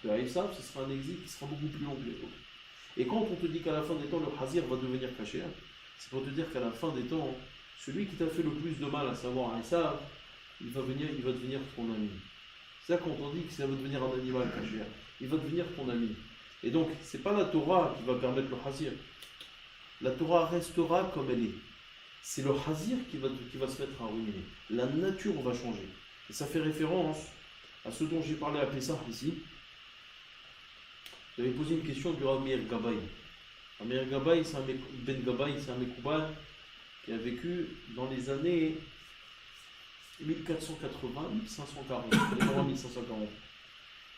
Speaker 1: de Aïssa, ce sera un exil qui sera beaucoup plus long que les autres. Et quand on te dit qu'à la fin des temps, le hazir va devenir caché, c'est pour te dire qu'à la fin des temps, celui qui t'a fait le plus de mal, à savoir Issa, il va devenir ton ami. C'est ça quand on dit que ça va devenir un animal caché, il va devenir ton ami. Et donc, c'est pas la Torah qui va permettre le hazir. La Torah restera comme elle est. C'est le hazir qui va se mettre à ruminer. La nature va changer. Et ça fait référence à ce dont j'ai parlé à Pessah ici. J'avais posé une question du Rav Meir Gabay. Rav Meir Gabay, c'est Ben Gabay, c'est un Mekoubal qui a vécu dans les années 1480-1540. Il est mort en 1540.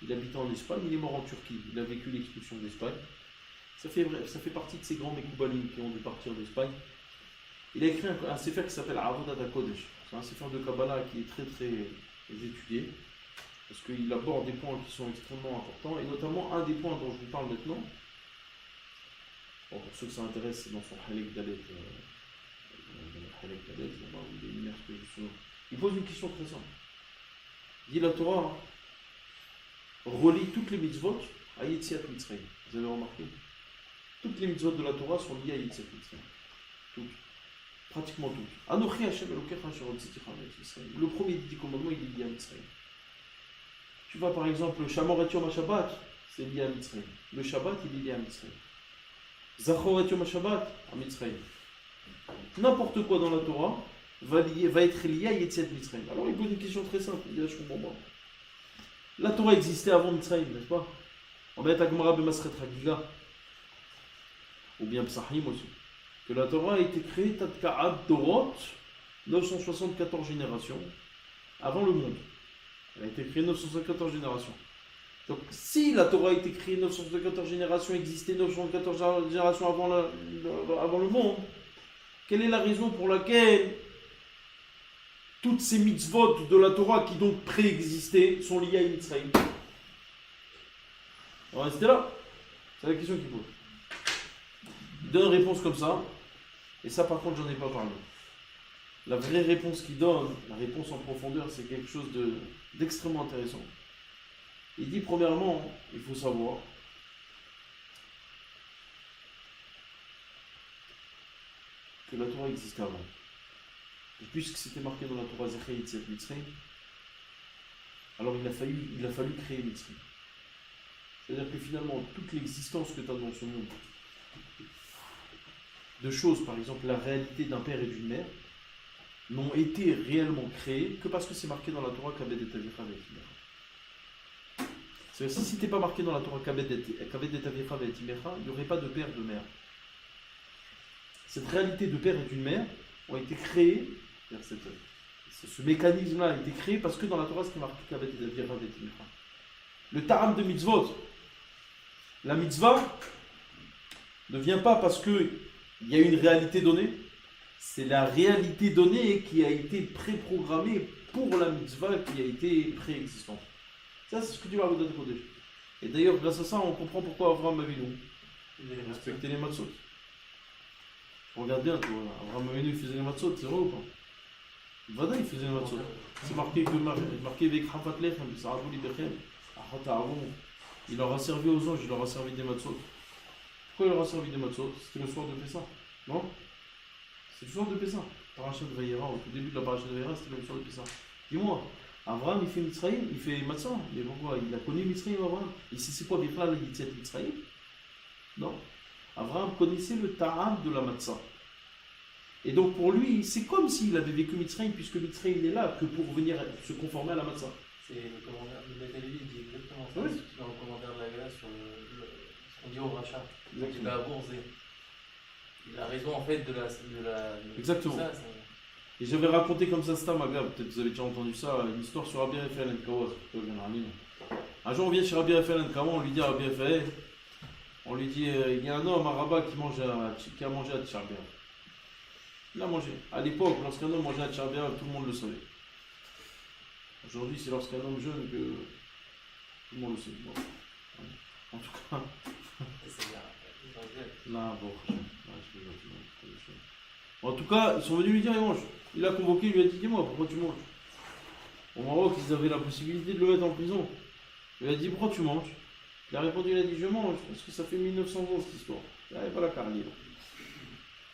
Speaker 1: Il habitait en Espagne, il est mort en Turquie. Il a vécu l'expulsion d'Espagne. Ça fait partie de ces grands Mekoubalim qui ont dû partir d'Espagne. Il a écrit un sefer qui s'appelle Avodat HaKodesh. C'est un sefer de Kabbalah qui est très très étudié. Parce qu'il aborde des points qui sont extrêmement importants. Et notamment un des points dont je vous parle maintenant. Bon, pour ceux que ça intéresse, c'est dans son Halek Dalet. Il pose une question très simple. Il dit la Torah relie toutes les mitzvot à Yetziat Mitzrayim. Vous avez remarqué? Toutes les mitzvot de la Torah sont liées à Yetziat Mitzrayim. Toutes. Pratiquement toutes. Anochi Hashem Elokecha asher hotzitecha mi'Eretz Mitzrayim. Le premier des 10 commandements, il est lié à Mitzrayim. Tu vois par exemple, le Shamor et Yom HaShabbat, c'est lié à Mitzrayim. Le Shabbat, il est lié à Mitzrayim. Zachor et Yom HaShabbat, à Mitzrayim. N'importe quoi dans la Torah va être lié à Yetziat Mitzrayim. Alors il pose une question très simple. Il dit, je comprends pas. La Torah existait avant Mitzrayim, n'est-ce pas? On va être à Gemara B'Masret Hagiga. Ou bien Psahim aussi. Que la Torah a été créée Tadka'ad Dorot, 974 générations, avant le monde. Elle a été créée 974 générations. Donc si la Torah a été créée 974 générations, existait 914 générations avant le monde, quelle est la raison pour laquelle toutes ces mitzvot de la Torah qui donc préexistaient sont liées à Mitzrayim? On va rester là. C'est la question qu'il pose. Il donne une réponse comme ça. Et ça par contre j'en ai pas parlé. La vraie réponse qu'il donne, la réponse en profondeur, c'est quelque chose d'extrêmement intéressant. Il dit premièrement, il faut savoir que la Torah existait avant. Et puisque c'était marqué dans la Torah Zechei Yetziat Mitzrayim, alors il a fallu créer Mitzrayim. C'est-à-dire que finalement, toute l'existence que tu as dans ce monde, de choses, par exemple la réalité d'un père et d'une mère, n'ont été réellement créées que parce que c'est marqué dans la Torah Kaved et Avicha Ve'etimecha. C'est-à-dire si c'était pas marqué dans la Torah Kaved et Avicha Ve'etimecha, il n'y aurait pas de père et de mère. Cette réalité de père et d'une mère ont été créées, ce mécanisme-là a été créé parce que dans la Torah, c'est marqué Kaved et Avicha Ve'etimecha. Le Taram de mitzvot, la mitzvah ne vient pas parce qu'il y a une réalité donnée, c'est la réalité donnée qui a été préprogrammée pour la mitzvah qui a été préexistante. Ça, c'est ce que dit la Avodat HaKodesh. Et d'ailleurs, grâce à ça, on comprend pourquoi Avraham Avinu respectait les matzot. Regarde bien, toi, Avraham Avinu faisait les matzot, c'est vrai ou pas? Vada, il faisait les matzot. C'est marqué avec Hafat Lechem, il leur a servi aux anges, il leur a servi des matzot. Pourquoi il leur a servi des matzot? C'était le soir de Pessah, non? C'est le soir de Pessah. Parashat de Vayera, au tout début de la Parashat de Vayera, c'était le soir de Pessah. Dis-moi, Avraham il fait Mitzrayim, il fait matzah, mais pourquoi? Il a connu Mitzrayim, Avraham. Et c'est quoi Bichlal la Yetziat Mitzrayim? Non. Avraham connaissait le ta'am de la matzah. Et donc pour lui, c'est comme s'il avait vécu Mitzrayim, puisque Mitzrayim n'est là que pour venir se conformer à la matzah.
Speaker 3: C'est le commentaire de Bethelvi dit exactement ça.
Speaker 1: Oui.
Speaker 3: C'est dans le commentaire de la glace sur ce qu'on dit au rachat.
Speaker 1: Exactement.
Speaker 3: Il a abourzé. Il a raison en fait de la
Speaker 1: Exactement.
Speaker 3: Ça,
Speaker 1: et j'avais raconté comme ça, Stam Agab, peut-être vous avez déjà entendu ça, une histoire sur Rabbi Raphaël Ankawa. Un jour on vient chez Rabbi Raphaël Ankawa, on lui dit à Rabbi Raphaël, on lui dit, il y a un homme, un rabbin qui a mangé à Tcharbia. Il a mangé. À l'époque, lorsqu'un homme mangeait à Tcharbia, tout le monde le savait. Aujourd'hui, c'est lorsqu'un homme jeune que tout le monde le sait. Bon. En tout cas. Là, bon, en tout cas, ils sont venus lui dire, il mange. Il l'a convoqué, il lui a dit, dis-moi, pourquoi tu manges? Au Maroc, ils avaient la possibilité de le mettre en prison. Il a dit, pourquoi tu manges? Il a répondu, il a dit je mange, parce que ça fait 1900 ans cette histoire. Il n'y avait pas la carte libre.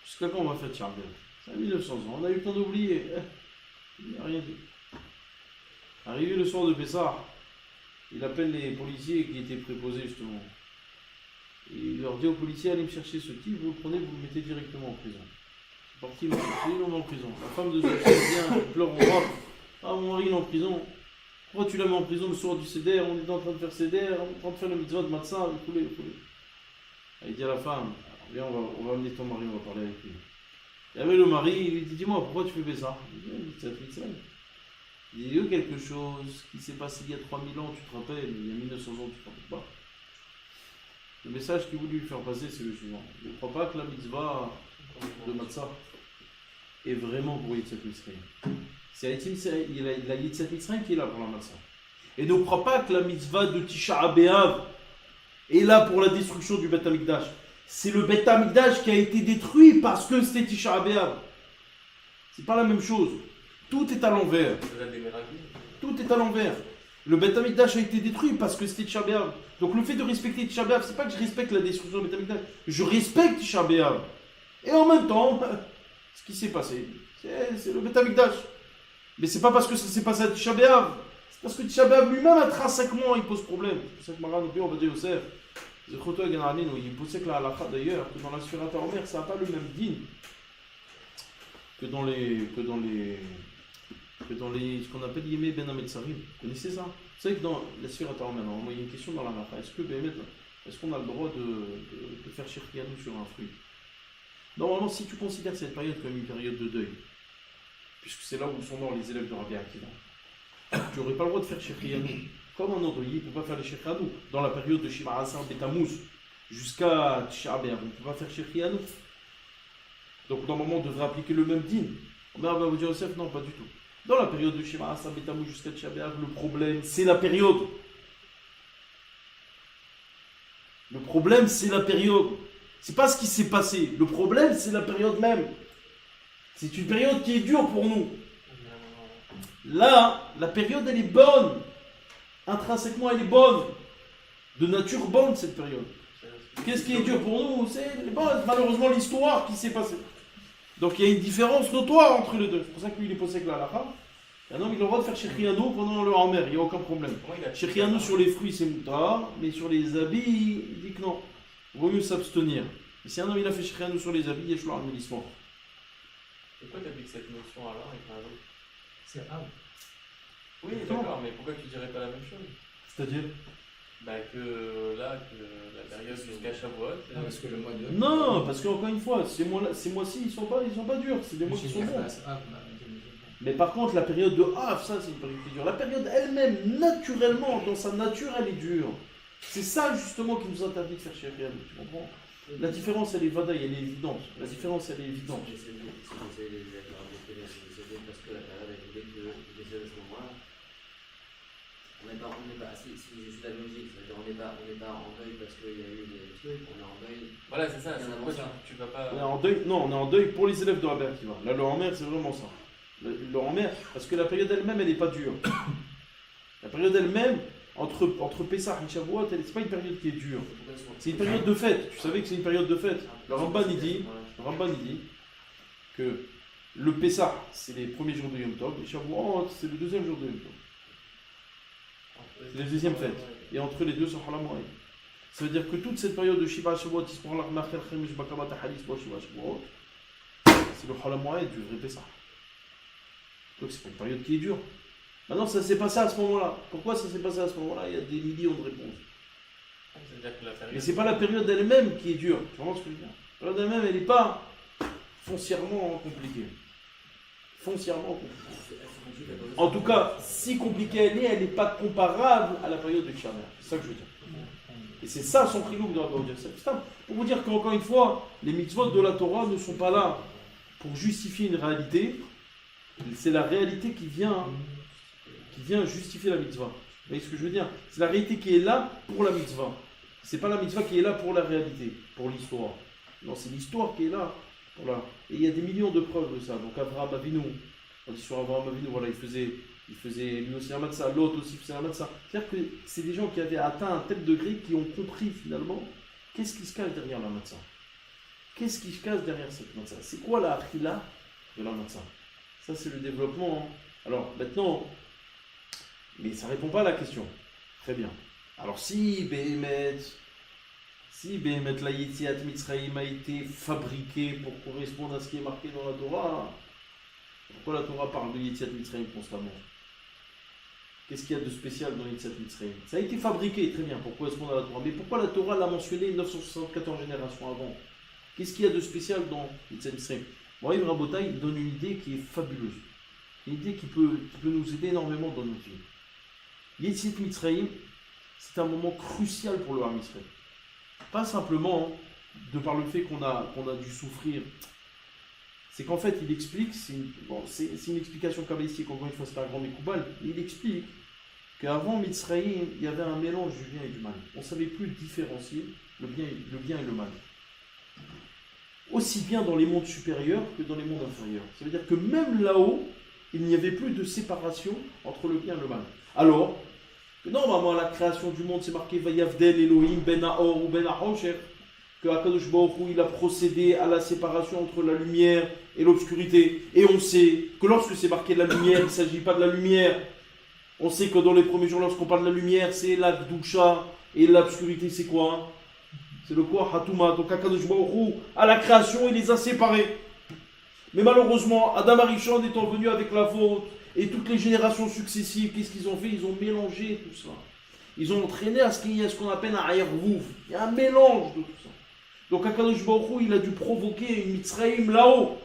Speaker 1: Jusqu'à quand on va faire Tcharbel? Ça fait 1900 ans, on a eu le temps d'oublier. Il n'a rien dit. Arrivé le soir de Pessah, il appelle les policiers qui étaient préposés justement. Et il leur dit aux policiers, allez me chercher ce type, vous le prenez, vous le mettez directement en prison. C'est parti, ils l'ont cherché, ils l'ont mis en prison. La femme de ce vient, elle pleure en rap. Ah, mon mari, il est en prison. Pourquoi tu l'as mis en prison le soir du Seder? On était en train de faire Seder, on est en train de faire le mitzvah de Matzah, il faut. Il dit à la femme, viens, on va amener ton mari, on va parler avec lui. Il y avait le mari, il lui dit, dis-moi, pourquoi tu fais ça? Il dit, il y a eu quelque chose qui s'est passé il y a 3000 ans, tu te rappelles, il y a 1900 ans, tu te rappelles pas. Le message qu'il voulait lui faire passer, c'est le suivant. Je ne crois pas que la mitzvah de Matzah est vraiment pour Yitzhak Mitzrayim. C'est la Yitzhak Mitzrayim qui est là pour la Matzah. Et ne crois pas que la mitzvah de Tisha B'Av est là pour la destruction du Beth Amikdash. C'est le Beth Amikdash qui a été détruit parce que c'était Tisha B'Av. C'est pas la même chose. Tout est à l'envers. Tout est à l'envers. Le Beth Amikdash a été détruit parce que c'était Tisha B'Av. Donc le fait de respecter Tisha B'Av, c'est pas que je respecte la destruction du Beth Amikdash. Je respecte Tisha B'Av. Et en même temps, ce qui s'est passé, c'est le Beth Amikdash. Mais c'est pas parce que ça s'est passé à Tisha B'Av. C'est parce que Tisha B'Av lui-même, intrinsèquement, il pose problème. C'est pour ça que Maran on va dire Yosef, il pose que la halakha d'ailleurs, que dans la Sfirat HaOmer, ça n'a pas le même din que dans ce qu'on appelle Yemé Ben Ametzarim. Vous connaissez ça? Vous savez que dans la Sfirat HaOmer, normalement, il y a une question dans la halakha. Est-ce qu'on a le droit de faire shirkiyanu sur un fruit? Normalement, si tu considères cette période comme une période de deuil, puisque c'est là où sont morts les élèves de Rabbi Akiva, tu n'aurais pas le droit de faire shirkiyanu. Comme un endeuillé, il ne peut pas faire les shirkiyanu. Dans la période de Shiva Asar Betamuz jusqu'à Tisha B'Av, on ne peut pas faire shirkiyanu. Donc normalement, on devrait appliquer le même din. Mais on va vous dire, Yosef, non, pas du tout. Dans la période de Shiva Asar Betamuz jusqu'à Tisha B'Av, le problème, c'est la période. Le problème, c'est la période. C'est pas ce qui s'est passé. Le problème, c'est la période même. C'est une période qui est dure pour nous. Là, la période, elle est bonne. Intrinsèquement, elle est bonne. De nature bonne, cette période. Qu'est-ce qui est dur pour nous? C'est malheureusement l'histoire qui s'est passée. Donc il y a une différence notoire entre les deux. C'est pour ça que lui, il est posé avec la halakha. Un homme, il a le droit de faire shirkiyanu pendant le Homer, il n'y a aucun problème. Shirkiyanu sur les fruits, c'est moutar, mais sur les habits, il dit que non. Il vaut mieux s'abstenir. Et si un homme, il a fait shirkiyanu sur les habits, il y a shloar l'histoire.
Speaker 3: Pourquoi tu appliques cette notion alors et pas l'autre?
Speaker 2: C'est grave.
Speaker 3: Oui, d'accord, mais pourquoi tu dirais pas la même chose?
Speaker 1: C'est-à-dire
Speaker 3: que la période jusqu'à Shavuot.
Speaker 2: Parce que le mois de.
Speaker 1: Non, parce qu'encore une fois, ces mois-ci, ils sont pas durs, c'est des mois qui sont bons. Mais par contre, la période de ça c'est une période qui est dure. La période elle-même, naturellement, dans sa nature, elle est dure. C'est ça justement qui nous interdit de faire shirkiyanu, tu comprends? La différence, elle est vadaï, elle est évidente. La différence, elle est évidente.
Speaker 4: J'essaie de parce que la période elle voulait que les jeunes à ce moment-là, on n'est pas, si je suis la logique, c'est-à-dire on n'est pas en deuil parce qu'il y a eu des trucs, on est en deuil.
Speaker 3: Voilà, c'est ça, c'est pourquoi tu vas pas.
Speaker 1: On est en deuil, non, on est en deuil pour les élèves de Rabbi Akiva. Là, le Homer, c'est vraiment ça. Le Homer, parce que la période elle-même, elle n'est pas dure. La période elle-même, entre Pessah et Shavuot, c'est pas une période qui est dure. C'est une période de fête. Tu savais que c'est une période de fête. Le Ramban, il dit que le Pessah, c'est les premiers jours de Yom Tov, et Shavuot, c'est le deuxième jour de Yom Tov. C'est la deuxième fête. Et entre les deux, c'est Hol HaMoed. Ça veut dire que toute cette période de Shiva Shavuot, c'est le Hol HaMoed du vrai Pessah. Donc c'est pas une période qui est dure. Maintenant, ça s'est passé à ce moment-là. Pourquoi ça s'est passé à ce moment-là? Il y a des millions de réponses. Mais c'est pas la période elle-même qui est dure. Tu vois ce que je veux dire? La période elle-même, elle n'est pas foncièrement compliquée. En tout cas, si compliquée elle n'est pas comparable à la période de Kishamer. C'est ça que je veux dire. Et c'est ça son chilouk de Rabbi Yosef. Pour vous dire qu'encore une fois, les mitzvot de la Torah ne sont pas là pour justifier une réalité. C'est la réalité qui vient justifier la mitzvah. Vous voyez ce que je veux dire? C'est la réalité qui est là pour la mitzvah. C'est pas la mitzvah qui est là pour la réalité, pour l'histoire. Non, c'est l'histoire qui est là. Voilà. Et il y a des millions de preuves de ça. Donc Avraham Avinu, on dit sur Avraham Avinu, voilà, il faisait il faisait lui aussi un matzah, l'autre aussi faisait un matzah. C'est-à-dire que c'est des gens qui avaient atteint un tel degré qui ont compris finalement qu'est-ce qui se cache derrière la matzah. Qu'est-ce qui se cache derrière cette matzah? C'est quoi la achila de la matzah? Ça, c'est le développement. Hein. Alors, maintenant, mais ça ne répond pas à la question. Très bien. Alors, si Behemet, la Yetziat Mitzrayim a été fabriqué pour correspondre à ce qui est marqué dans la Torah, pourquoi la Torah parle de Yetziat Mitzrayim constamment? Qu'est-ce qu'il y a de spécial dans Yetziat Mitzrayim? Ça a été fabriqué, très bien, pour correspondre à la Torah. Mais pourquoi la Torah l'a mentionné 974 générations avant? Qu'est-ce qu'il y a de spécial dans Yetziat Mitzrayim? Bon, Ibn Rabotai donne une idée qui est fabuleuse. Une idée qui peut nous aider énormément dans notre vie. Yetziat Mitzrayim, c'est un moment crucial pour le Ham Israël. Pas simplement de par le fait qu'on a dû souffrir. C'est qu'en fait, il explique, c'est une explication kabbalistique, encore une fois, c'est un grand Mekoubal, il explique qu'avant Mitzrayim, il y avait un mélange du bien et du mal. On ne savait plus différencier le bien et le mal. Aussi bien dans les mondes supérieurs que dans les mondes inférieurs. Ça veut dire que même là-haut, il n'y avait plus de séparation entre le bien et le mal. Alors, que normalement, à la création du monde, c'est marqué Vayavdel Elohim Ben Haor ou Ben Ha'osher, que Akadosh Baruch Hu, il a procédé à la séparation entre la lumière et l'obscurité. Et on sait que lorsque c'est marqué la lumière, il ne s'agit pas de la lumière. On sait que dans les premiers jours, lorsqu'on parle de la lumière, c'est la Gdusha, et l'obscurité, c'est quoi? C'est le quoi? Hatouma. Donc Akadosh Baruch Hu, à la création, il les a séparés. Mais malheureusement, Adam Arishon étant venu avec la faute, et toutes les générations successives, qu'est-ce qu'ils ont fait? Ils ont mélangé tout ça. Ils ont entraîné à ce qu'il y ait ce qu'on appelle un ayervouf. Il y a un mélange de tout ça. Donc Akadosh Baruch Hu, il a dû provoquer une Mitzrayim là-haut.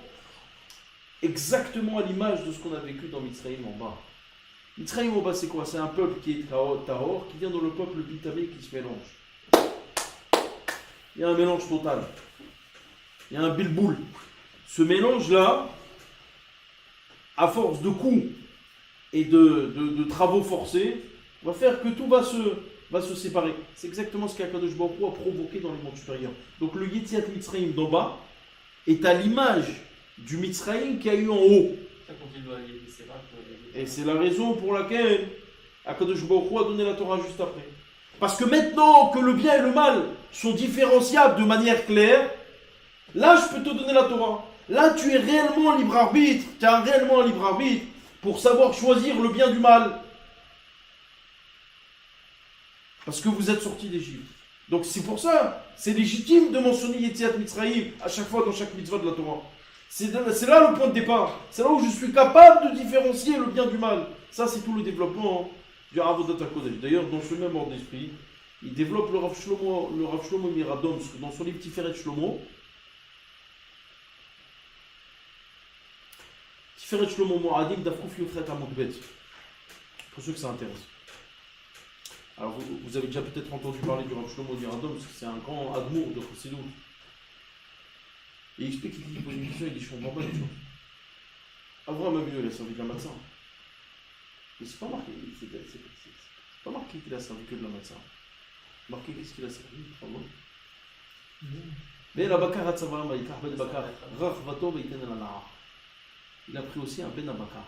Speaker 1: Exactement à l'image de ce qu'on a vécu dans Mitzrayim en bas. Mitzrayim en bas, c'est quoi? C'est un peuple qui est Tahor, qui vient dans le peuple Bitamé qui se mélange. Il y a un mélange total. Il y a un bilboul. Ce mélange-là, à force de coups et de travaux forcés, va faire que tout va se séparer. C'est exactement ce qu'Akadosh Baruch Hu a provoqué dans les mondes supérieurs. Donc le Yetziat Mitzrayim d'en bas est à l'image du Mitzrayim qu'il y a eu en haut. Et c'est la raison pour laquelle Akadosh Baruch Hu a donné la Torah juste après. Parce que maintenant que le bien et le mal sont différenciables de manière claire, là je peux te donner la Torah. Là tu es réellement libre arbitre. Tu as réellement un libre arbitre pour savoir choisir le bien du mal. Parce que vous êtes sortis d'Égypte. Donc c'est pour ça, c'est légitime de mentionner Yetziat Mitzrayim à chaque fois dans chaque mitzvah de la Torah. C'est là le point de départ. C'est là où je suis capable de différencier le bien du mal. Ça, c'est tout le développement du Avodat HaKodesh. D'ailleurs, dans ce même ordre d'esprit, il développe le Rav Shlomo Miradom dans son livre Tiferet Shlomo. Tiferet Shlomo Moadim Dafkouf Yofret Amokbet. Pour ceux que ça intéresse. Alors, vous avez déjà peut-être entendu parler du Rav Shlomo Miradom, parce que c'est un grand admour de Chassidut. Et il explique qu'il pose une question, il dit je comprends pas les choses. Avraham Avinu, il a servi de la matzah. Mais c'est pas marqué, c'est pas marqué qu'il a servi que de la matzah. Marqué qu'est-ce qu'il a servi, mais la bakar hatzavah ma'ikar ben bakar rachvato ve'iten el anahar. Il a pris aussi un ben abakar.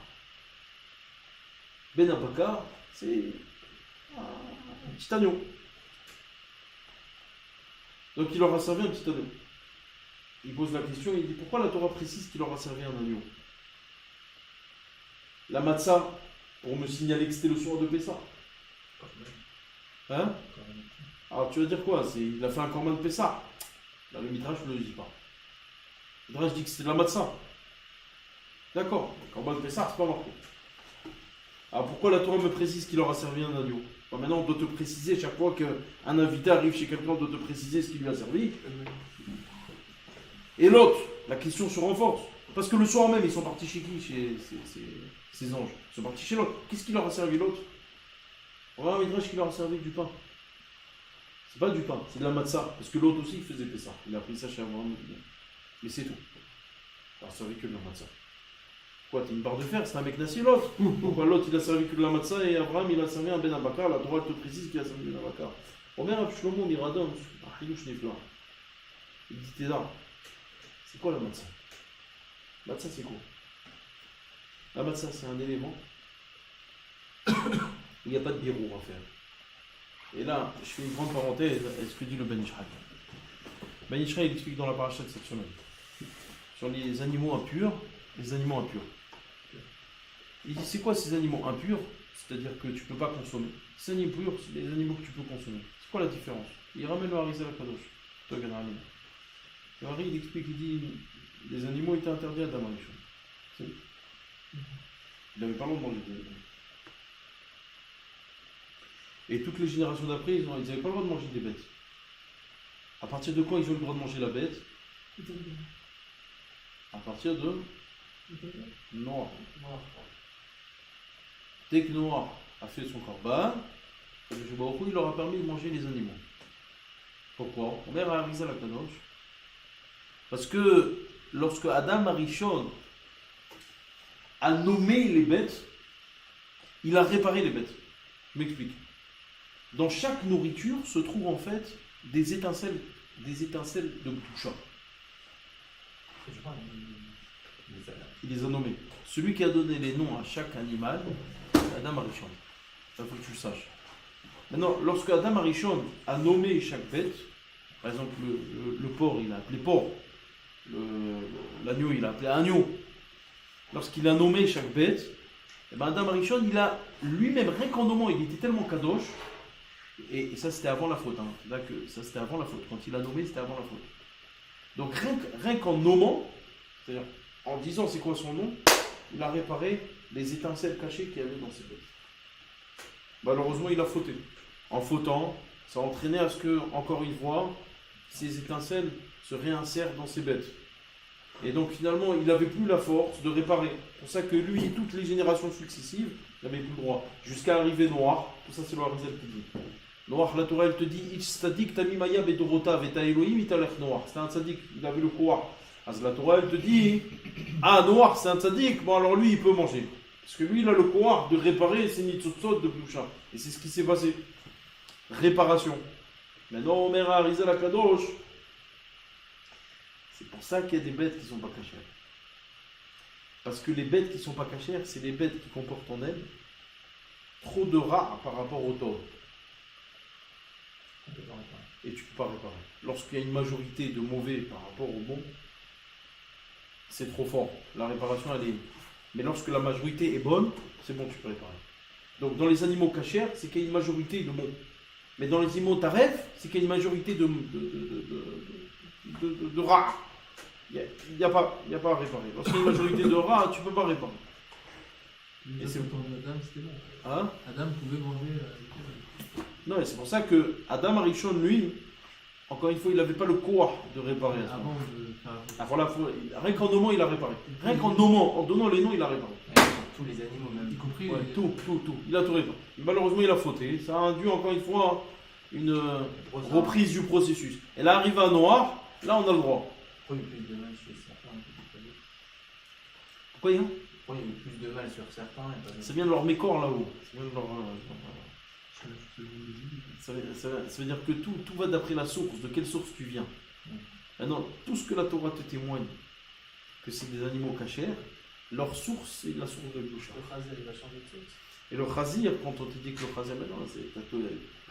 Speaker 1: Ben abakar, c'est un petit agneau. Donc il leur a servi un petit agneau. Il pose la question, il dit pourquoi la Torah précise qu'il leur a servi un agneau? La matzah, pour me signaler que c'était le soir de Pessah. Hein? Alors tu vas dire quoi? Il a fait un korban de Pessah. Là, le Midrash ne le dit pas. Le Midrash dit que c'était de la matzah. D'accord, le korban de Pessah, c'est pas marqué. Alors pourquoi la Torah me précise qu'il leur a servi un agneau? Bon, maintenant on doit te préciser, chaque fois qu'un invité arrive chez quelqu'un, on doit te préciser ce qu'il lui a servi. Et l'autre, la question se renforce. Parce que le soir même, ils sont partis chez qui? Chez ces anges. Ils sont partis chez l'autre. Qu'est-ce qui leur a servi l'autre? On va un Midrash qui leur a servi du pain. C'est pas du pain, c'est de la matzah. Parce que l'autre aussi, il faisait ça. Il a pris ça chez Abraham. Mais c'est tout. Il leur a servi que de la matzah. Quoi, t'es une barre de fer? C'est un mec nazi l'autre. Pourquoi l'autre, il a servi que de la matzah et Abraham, il a servi un ben abakar? La Torah te précise qu'il a servi un ben abakar. Omer Rav Shlomo Miradom, un chidouch nefla. Il dit t'es là. C'est quoi la matzah? La matzah, c'est quoi? La matzah, c'est un élément il n'y a pas de birour à faire. Et là, je fais une grande parenthèse à ce que dit le Ben Ishraï. Ben Ishraï, il explique dans la paracha de cette semaine sur les animaux impurs, les animaux impurs. Il dit c'est quoi ces animaux impurs? C'est-à-dire que tu ne peux pas consommer. Ces animaux purs, c'est les animaux que tu peux consommer. C'est quoi la différence? Il ramène le Harizal Kadosh. Le Hari, il explique, il dit les animaux étaient interdits à Adam Arishon. Il n'avait pas le droit de manger des animaux. Et toutes les générations d'après, ils n'avaient pas le droit de manger des bêtes. À partir de quand ils ont le droit de manger la bête? À partir de Noah. Dès que Noah a fait son corban, il leur a permis de manger les animaux. Pourquoi? On est à Harizal Kadosh. Parce que lorsque Adam Arishon a nommé les bêtes, il a réparé les bêtes. Je m'explique. Dans chaque nourriture se trouvent en fait des étincelles de Gdusha. Il les a nommés. Celui qui a donné les noms à chaque animal, c'est Adam Arishon. Ça faut que tu le saches. Maintenant, lorsque Adam Arishon a nommé chaque bête, par exemple le porc, il a appelé porc. L'agneau, il a appelé agneau. Lorsqu'il a nommé chaque bête, et ben Adam Arishon, il a lui-même, rien qu'en nommant, il était tellement kadosh, et ça c'était avant la faute. Hein. Là, ça c'était avant la faute. Quand il a nommé, c'était avant la faute. Donc rien qu'en nommant, c'est-à-dire en disant c'est quoi son nom, il a réparé les étincelles cachées qu'il y avait dans ses bêtes. Malheureusement, il a fauté. En fautant, ça a entraîné à ce que, encore une fois, ces étincelles se réinsèrent dans ses bêtes. Et donc finalement, il n'avait plus la force de réparer. C'est pour ça que lui et toutes les générations successives n'avaient plus le droit. Jusqu'à arriver Noir, tout ça c'est le Harizal qui dit. Noir, la Torah, elle te dit Ich tzadik tamimaya bedorota veta Elohim italech Noir. C'était un tzadik, il avait le Kouar. Alors la Torah, elle te dit Ah, Noir, c'est un tzadik, bon alors lui, il peut manger. Parce que lui, il a le Kouar de réparer ses nitzotzot de Gdusha. Et c'est ce qui s'est passé. Réparation. Maintenant, Omer Harizal Kadosh. C'est pour ça qu'il y a des bêtes qui ne sont pas cachères. Parce que les bêtes qui ne sont pas cachères, c'est les bêtes qui comportent en elles trop de rats par rapport au taureau. Et tu ne peux pas réparer. Lorsqu'il y a une majorité de mauvais par rapport au bon, c'est trop fort. La réparation, elle est... Mais lorsque la majorité est bonne, c'est bon, tu peux réparer. Donc dans les animaux cachères, c'est qu'il y a une majorité de bons. Mais dans les animaux taref, c'est qu'il y a une majorité de rats. Il n'y a pas à réparer. Lorsqu'il y a une majorité de rats, tu ne peux pas réparer.
Speaker 3: Et c'est autant Adam, c'était bon.
Speaker 1: Hein?
Speaker 3: Adam pouvait manger.
Speaker 1: Non, et c'est pour ça que Adam Arishon, lui, encore une fois, il n'avait pas le courage de réparer.
Speaker 3: Avant de faire.
Speaker 1: Ah, voilà, rien qu'en nommant, il a réparé. Rien qu'en nommant, en donnant les noms, il a réparé.
Speaker 4: Tous les animaux, même.
Speaker 3: Y compris.
Speaker 1: Ouais, tout. Il a tout réparé. Malheureusement, il a fauté. Ça a induit, encore une fois, une reprise du processus. Et là, arrive à Noir, là, on a le droit.
Speaker 4: Pourquoi il y a eu plus de mal chez certains?
Speaker 1: Pourquoi il y a
Speaker 4: Pourquoi il y a eu plus de mal sur certains et pas
Speaker 1: Ça vient de leur mécor là-haut. Ça veut dire que tout va d'après la source, de quelle source tu viens. Maintenant, tout ce que la Torah te témoigne, que c'est des animaux cachers, leur source, c'est la source de Gdusha.
Speaker 3: Le Khazir, il va changer de source.
Speaker 1: Et le Khazir, quand on te dit que le Khazir, maintenant,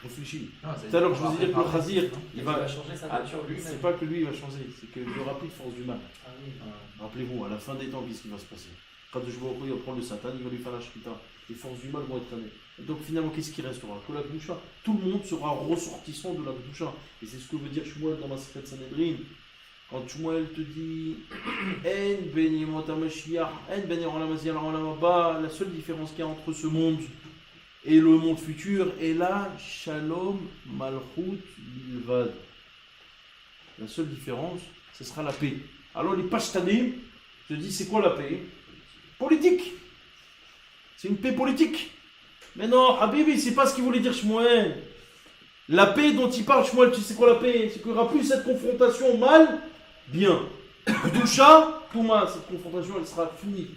Speaker 1: réfléchis.
Speaker 4: Tout
Speaker 1: Tout à l'heure, je vous ai dit que le Khazir, il va
Speaker 4: changer sa nature lui-même.
Speaker 1: C'est pas que lui il va changer, c'est qu'il n'y aura plus de force du mal.
Speaker 3: Ah oui.
Speaker 1: Rappelez-vous, à la fin des temps, qu'est-ce qui va se passer? Quand je vois il va prendre le Satan, il va lui faire la shrita. Les forces du mal vont être traînées. Donc finalement, qu'est-ce qui restera? Que la Gdusha. Tout le monde sera ressortissant de la Gdusha. Et c'est ce que veut dire Shmuel dans la Secrète Sanhedrin. Quand Shmuel te dit En ben yemot hamashiach, en ben yoram haziyah l'olam haba, la seule différence qu'il y a entre ce monde et le monde futur est là, Shalom Malchut Bilvad. La seule différence, ce sera la paix. Alors les Pashtanim te disent c'est quoi la paix? Politique. C'est une paix politique. Mais non, Habibi, c'est pas ce qu'il voulait dire Shmuel. La paix dont il parle Shmuel, tu sais quoi la paix? C'est qu'il n'y aura plus cette confrontation mal, bien. Gdusha, Touma, cette confrontation elle sera finie.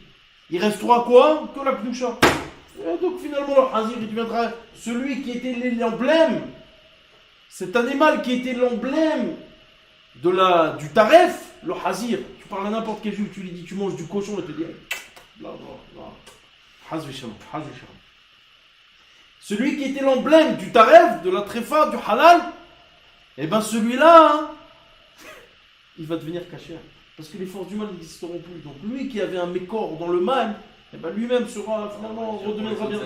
Speaker 1: Il restera quoi? Que la Gdusha. Et donc finalement le Hazir il deviendra celui qui était l'emblème, cet animal qui était l'emblème du Taref, le Hazir. Tu parles à n'importe quel juif, tu lui dis tu manges du cochon, il te dit là. Celui qui était l'emblème du taref, de la tréfa, du halal, eh bien celui-là, hein, il va devenir cachère. Parce que les forces du mal n'existeront plus. Donc lui qui avait un mécor dans le mal, eh ben lui-même sera finalement redeviendra bien.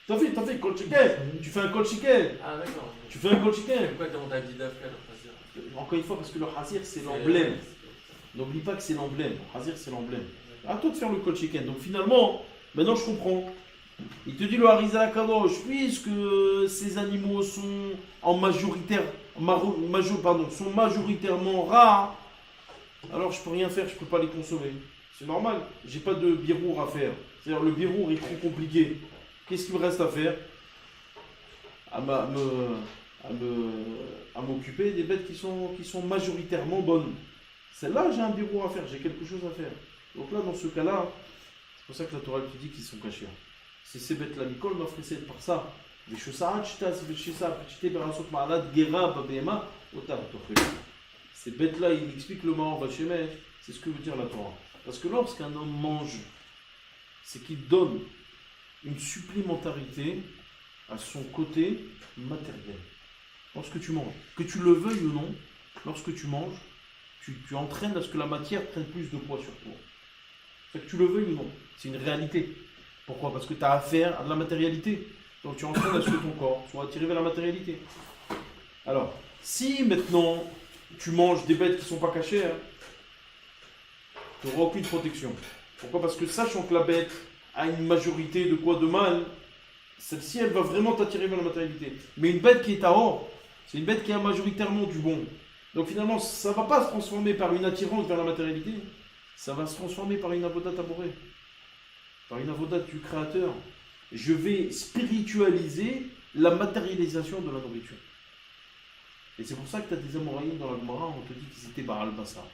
Speaker 1: T'as fait kol chicken. Tu fais un kol chicken.
Speaker 3: Ah d'accord.
Speaker 1: Tu fais un kol chicken.
Speaker 3: Pourquoi dans ta vie d'Afrique, le Hazir?
Speaker 1: Encore une fois, parce que le hazir c'est l'emblème. N'oublie pas que c'est l'emblème. Le hazir c'est l'emblême. À toi de faire le kol chicken. Donc finalement, maintenant je comprends. Il te dit le Harizal Kadosh, puisque ces animaux sont en sont majoritairement rares, alors je peux rien faire, je peux pas les consommer. C'est normal, j'ai pas de birour à faire. C'est-à-dire le birour est trop compliqué. Qu'est-ce qu'il me reste à faire? À m'occuper des bêtes qui sont majoritairement bonnes. Celle-là, j'ai un birour à faire, j'ai quelque chose à faire. Donc là, dans ce cas-là, c'est pour ça que la Torah te dit qu'ils sont cachés. C'est ces bêtes-là, Nicole m'a fait par ça. Ces bêtes-là, il explique le Ma'or Vachemech, c'est ce que veut dire la Torah. Parce que lorsqu'un homme mange, c'est qu'il donne une supplémentarité à son côté matériel. Lorsque tu manges, que tu le veuilles ou non, lorsque tu manges, tu entraînes à ce que la matière prenne plus de poids sur toi. C'est que tu le veuilles ou non, c'est une réalité. Pourquoi? Parce que tu as affaire à de la matérialité. Donc tu entraînes à ce que ton corps soit attiré vers la matérialité. Alors, si maintenant tu manges des bêtes qui ne sont pas cachées, tu n'auras aucune protection. Pourquoi? Parce que sachant que la bête a une majorité de quoi de mal, celle-ci elle va vraiment t'attirer vers la matérialité. Mais une bête qui est à or, c'est une bête qui a majoritairement du bon. Donc finalement, ça ne va pas se transformer par une attirance vers la matérialité, ça va se transformer par une avodat taboré, par une avodat du créateur. Je vais spiritualiser la matérialisation de la nourriture. Et c'est pour ça que tu as des Amoraïm dans la Gemara, on te dit qu'ils étaient Baal Bassar.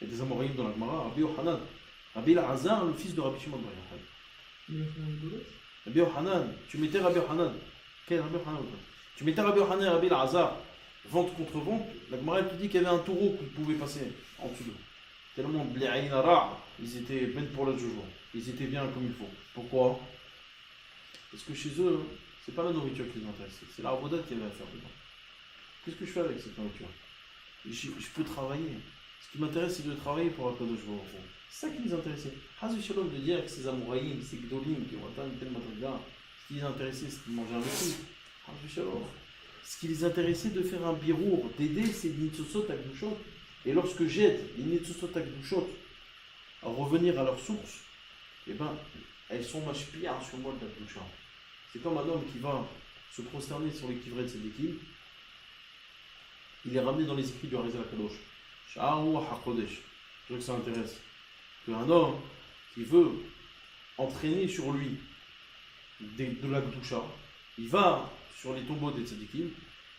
Speaker 1: Il y a des Amoraïm dans la Gemara, Rabbi Yohanan, Rabbi Elazar, le fils de Rabbi Shimon Bar Yochai. Rabbi Yohanan, tu mettais Rabbi Yohanan. Quel Rabbi Yohanan? Tu mettais Rabbi Yohanan et Rabbi Elazar, vente contre vente, la Gemara te dit qu'il y avait un taureau qui pouvait passer en dessous d'eux. Tellement ils étaient ben pour le jour. Ils étaient bien comme il faut. Pourquoi? Parce que chez eux, c'est pas la nourriture qui les intéresse, c'est la avodat qui avait à faire dedans. Qu'est-ce que je fais avec cette nourriture? Je peux travailler. Ce qui m'intéresse, c'est de travailler pour Akadosh Baruch Hu. C'est ça qui les intéressait. Hazu Shalom de dire que ces Amouraïm, ces Gdolim qui ont atteint une telle madriga, ce qui les intéressait, c'est de manger un fruit. Hazu Shalom. Ce qui les intéressait de faire un birour, d'aider ces Nitzosot à Gdushot. Et lorsque j'aide les Nitzosot à Gdushot à revenir à leur source, eh ben, elles sont mashpiyah sur moi de la Gdusha. C'est comme un homme qui va se prosterner sur les kivrets de ses équipes. Il est ramené dans les écrits du Harizal Kadosh. Sha'ahu HaKodesh. Je veux que ça intéresse. Qu'un homme qui veut entraîner sur lui de la Gdusha, il va sur les tombeaux des tzadikim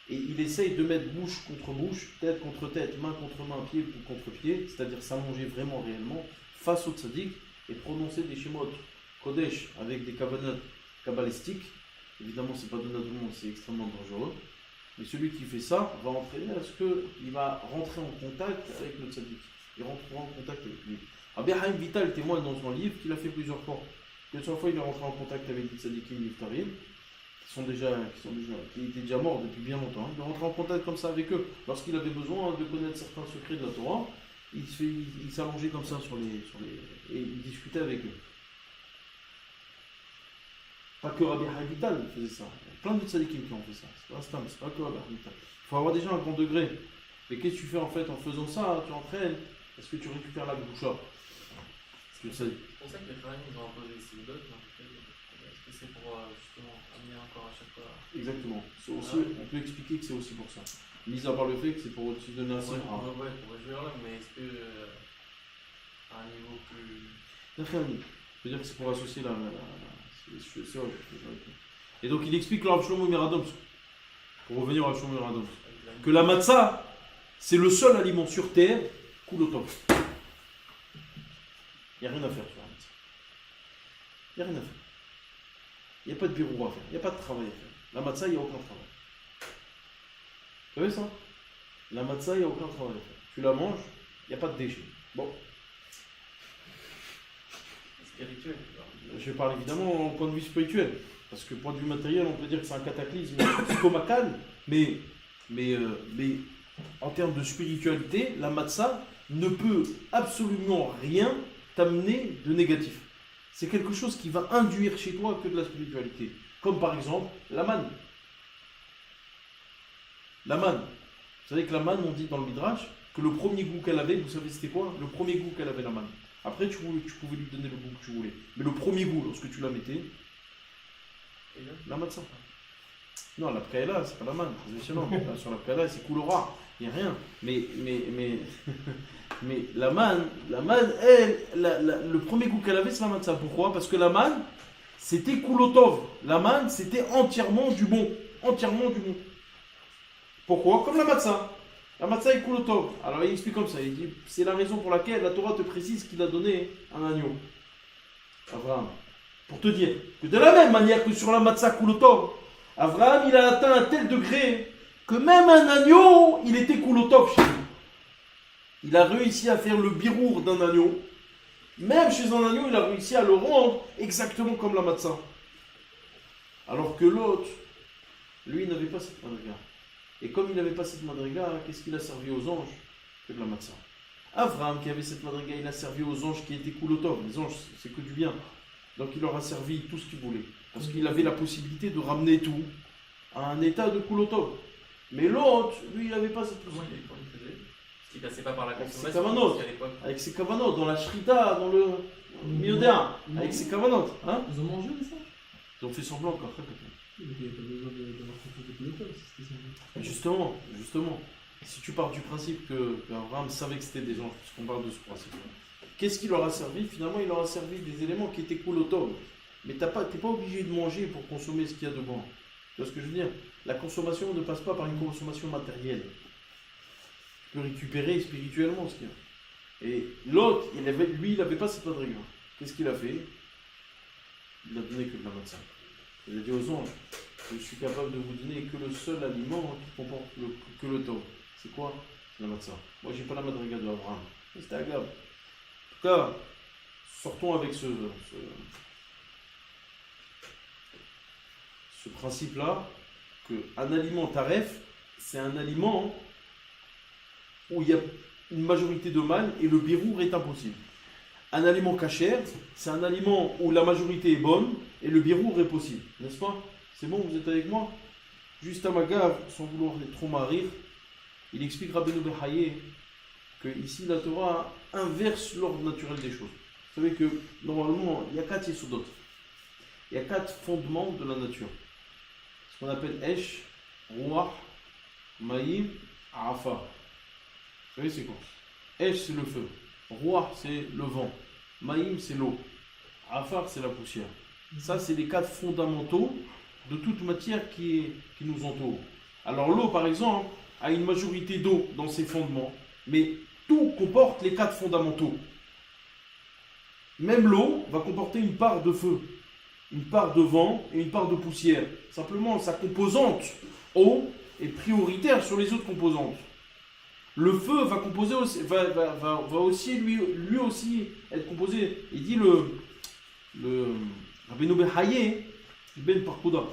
Speaker 1: et il essaye de mettre bouche contre bouche, tête contre tête, main contre main, pied contre pied, c'est-à-dire s'allonger vraiment réellement face au tzadik et prononcer des shemot Kodesh avec des kavanot kabbalistiques. Évidemment, c'est pas donné à tout le monde, c'est extrêmement dangereux. Mais celui qui fait ça va entraîner à ce qu'il va rentrer en contact avec le tzaddik. Il rentrera en contact avec lui. Rabbi Haim Vital témoigne dans son livre qu'il a fait plusieurs fois. Plusieurs fois, il est rentré en contact avec des tzaddikim niftarim, qui étaient déjà morts depuis bien longtemps. Il est rentré en contact comme ça avec eux. Lorsqu'il avait besoin de connaître certains secrets de la Torah, il s'allongeait comme ça et il discutait avec eux. Pas que Rabbi Haim Vital faisait ça. Il y a plein de tzadikim qui ont fait ça. C'est pas que Rabbi Haim Vital. Il faut avoir déjà un grand degré. Mais qu'est-ce que tu fais en fait en faisant ça? Tu entraînes. Est-ce que tu récupères la boucha?
Speaker 3: C'est pour ça que les frères ils ont imposé ces dots. Est-ce que c'est pour justement amener encore à chaque fois?
Speaker 1: Exactement. On peut expliquer que c'est aussi pour ça. Mis à part le fait que c'est pour au-dessus de Nasser.
Speaker 3: Ouais, pour jouer là, mais est-ce que à un niveau plus.
Speaker 1: Je veux dire que c'est pour associer et donc il explique le Rav Shlomo Miradoms, pour revenir au Rav Shlomo Miradoms, que la matzah, c'est le seul aliment sur terre, koulotov. Il n'y a rien à faire sur la matzah. Il n'y a rien à faire. Il n'y a pas de bureau à faire, il n'y a pas de travail à faire. La matzah, il n'y a aucun travail. Vous savez ça? La matzah, il n'y a aucun travail à faire. Tu la manges, il n'y a pas de déchets. Bon.
Speaker 3: Spirituel.
Speaker 1: Je parle évidemment au point de vue spirituel. Parce que point de vue matériel, on peut dire que c'est un cataclysme stomacal, mais en termes de spiritualité, la matzah ne peut absolument rien t'amener de négatif. C'est quelque chose qui va induire chez toi que de la spiritualité. Comme par exemple la manne. La manne. Vous savez que la manne, on dit dans le Midrash, que le premier goût qu'elle avait, vous savez c'était quoi? Le premier goût qu'elle avait, la manne. Après, tu pouvais lui donner le goût que tu voulais. Mais le premier goût, lorsque tu la mettais, la matzah. Non, la pkaïla, c'est pas la manne. Sur la pkaïla, c'est coulora. Il n'y a rien. Mais la manne, elle, le premier goût qu'elle avait, c'est la matzah. Pourquoi? Parce que la manne, c'était kulotov. La manne, c'était entièrement du bon. Entièrement du bon. Pourquoi? Comme la matzah. La matzah est kulotov. Alors il explique comme ça. Il dit, c'est la raison pour laquelle la Torah te précise qu'il a donné un agneau. Abraham. Pour te dire que de la même manière que sur la matzah kulotov, Abraham, il a atteint un tel degré que même un agneau, il était kulotov chez lui. Il a réussi à faire le birour d'un agneau. Même chez un agneau, il a réussi à le rendre exactement comme la matzah. Alors que l'autre, lui, il n'avait pas cette madriga. Et comme il n'avait pas cette madriga, qu'est-ce qu'il a servi aux anges? Que de la matzah. Abraham, qui avait cette madriga, il a servi aux anges qui étaient kulotov. Les anges, c'est que du bien. Donc il leur a servi tout ce qu'il voulait. Parce qu'il avait la possibilité de ramener tout à un état de kulotov. Mais l'autre, lui, il n'avait pas cette possibilité.
Speaker 3: Comment il faisait? Parce qu'il passait pas par la
Speaker 1: Avec ses
Speaker 3: consommation.
Speaker 1: kavanot, avec ses kavanot, dans la shrita, dans le milieu d'un, avec ses kavanot. Hein?
Speaker 2: Ils ont mangé ça?
Speaker 1: Ils ont fait semblant encore.
Speaker 2: Il n'y a pas besoin d'avoir quelque chose de pilotage, c'était
Speaker 1: Justement, si tu pars du principe que Abraham savait que c'était des anges, parce qu'on parle de ce principe, qu'est-ce qui leur a servi? Finalement, il leur a servi des éléments qui étaient kulotov. Mais tu n'es pas obligé de manger pour consommer ce qu'il y a dedans. Tu vois ce que je veux dire? La consommation ne passe pas par une consommation matérielle. Tu peux récupérer spirituellement ce qu'il y a. Et l'autre, lui, il n'avait pas cette madriga. Qu'est-ce qu'il a fait? Il n'a donné que de la matzah. Il a dit aux anges, je suis capable de vous donner que le seul aliment qui comporte que le tov. C'est quoi? C'est la matzah. Moi, j'ai pas la madriga de Abraham. Mais c'était agréable. En tout cas, sortons avec ce principe-là, qu'un aliment taref, c'est un aliment où il y a une majorité de mal et le birour est impossible. Un aliment kasher, c'est un aliment où la majorité est bonne et le birour est possible. N'est-ce pas? C'est bon, vous êtes avec moi? Juste à ma gare, sans vouloir trop m'arrir, il explique Rabbeinu Behaye que ici la Torah inverse l'ordre naturel des choses. Vous savez que normalement, il y a 4 yesodot. Il y a 4 fondements de la nature. Ce qu'on appelle Esh, Ruach, Maïm, Afa. Vous savez c'est quoi? Esh c'est le feu. Ruach c'est le vent. Maïm c'est l'eau. Afar c'est la poussière. Ça c'est les 4 fondamentaux de toute matière qui nous entoure. Alors l'eau par exemple a une majorité d'eau dans ses fondements, mais tout comporte les 4 fondamentaux. Même l'eau va comporter une part de feu, une part de vent et une part de poussière. Simplement, sa composante eau est prioritaire sur les autres composantes. Le feu va composer aussi, va aussi lui aussi être composé. Il dit le Rabbeinu Behaye, Ben Parkouda.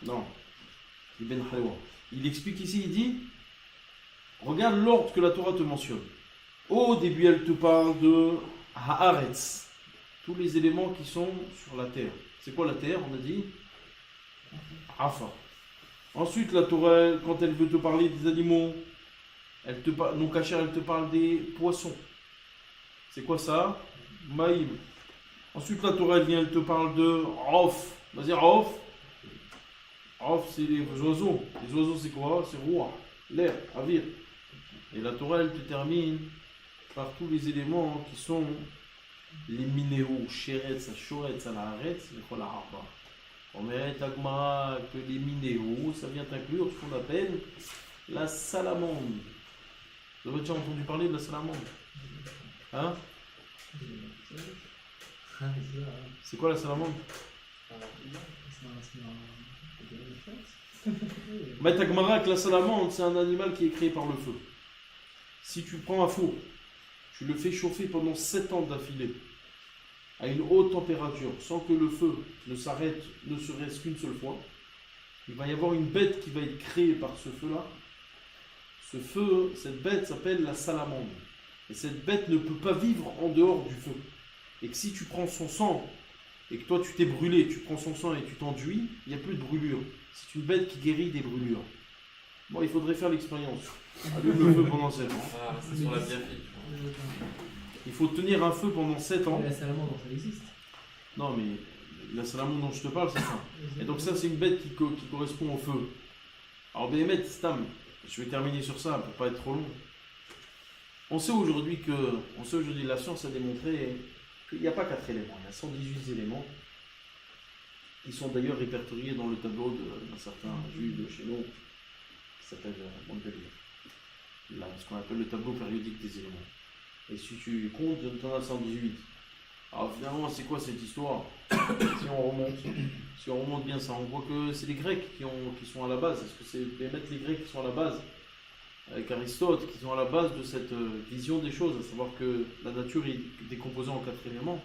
Speaker 1: Non, Ben Haïwa. Il explique ici, il dit, regarde l'ordre que la Torah te mentionne. Au début, elle te parle de Haaretz, tous les éléments qui sont sur la terre. C'est quoi la terre? On a dit Afa. Ensuite, la Torah, quand elle veut te parler des animaux, non kasher, elle te parle des poissons. C'est quoi ça? Maïm. Ensuite, la Torah, elle te parle de Rauf. Vas-y, Rauf. Rauf, c'est les oiseaux. Les oiseaux, c'est quoi? C'est roi, l'air, avir. Et la Torah, elle te termine par tous les éléments qui sont les minéraux, Sheretz, Shoretz, Haaretz, la Harba. On mérite Agma que les minéraux, ça vient inclure ce qu'on appelle la salamande. Vous avez déjà entendu parler de la salamande? Hein? C'est quoi la salamande? Maître Agmara, que la salamande, c'est un animal qui est créé par le feu. Si tu prends un four, tu le fais chauffer pendant 7 ans d'affilée. à une haute température, sans que le feu ne s'arrête, ne serait-ce qu'une seule fois, il va y avoir une bête qui va être créée par ce feu-là. Ce feu, cette bête s'appelle la salamandre. Et cette bête ne peut pas vivre en dehors du feu. Et que si tu prends son sang, et que toi tu t'es brûlé, tu prends son sang et tu t'enduis, il n'y a plus de brûlure. C'est une bête qui guérit des brûlures. Bon, il faudrait faire l'expérience. Allume le feu pendant 7 ans.
Speaker 3: Ah, c'est sur la biafie.
Speaker 1: Il faut tenir un feu pendant 7 ans.
Speaker 2: Mais la salamandre, ça existe.
Speaker 1: Non, mais la salamandre dont je te parle, c'est ça. Et donc ça, c'est une bête qui correspond au feu. Alors, Béhémet, Stam, je vais terminer sur ça pour pas être trop long. On sait aujourd'hui que la science a démontré qu'il n'y a pas 4 éléments, il y a 118 éléments qui sont d'ailleurs répertoriés dans le tableau d'un certain juif de chez nous qui s'appelle Montpellier. Là, ce qu'on appelle le tableau périodique des éléments. Et si tu comptes, tu en as 118. Alors finalement, c'est quoi cette histoire? Si on remonte bien ça, on voit que c'est les Grecs qui sont à la base. Est-ce que c'est les Grecs qui sont à la base, avec Aristote, qui sont à la base de cette vision des choses, à savoir que la nature est décomposée en 4 éléments?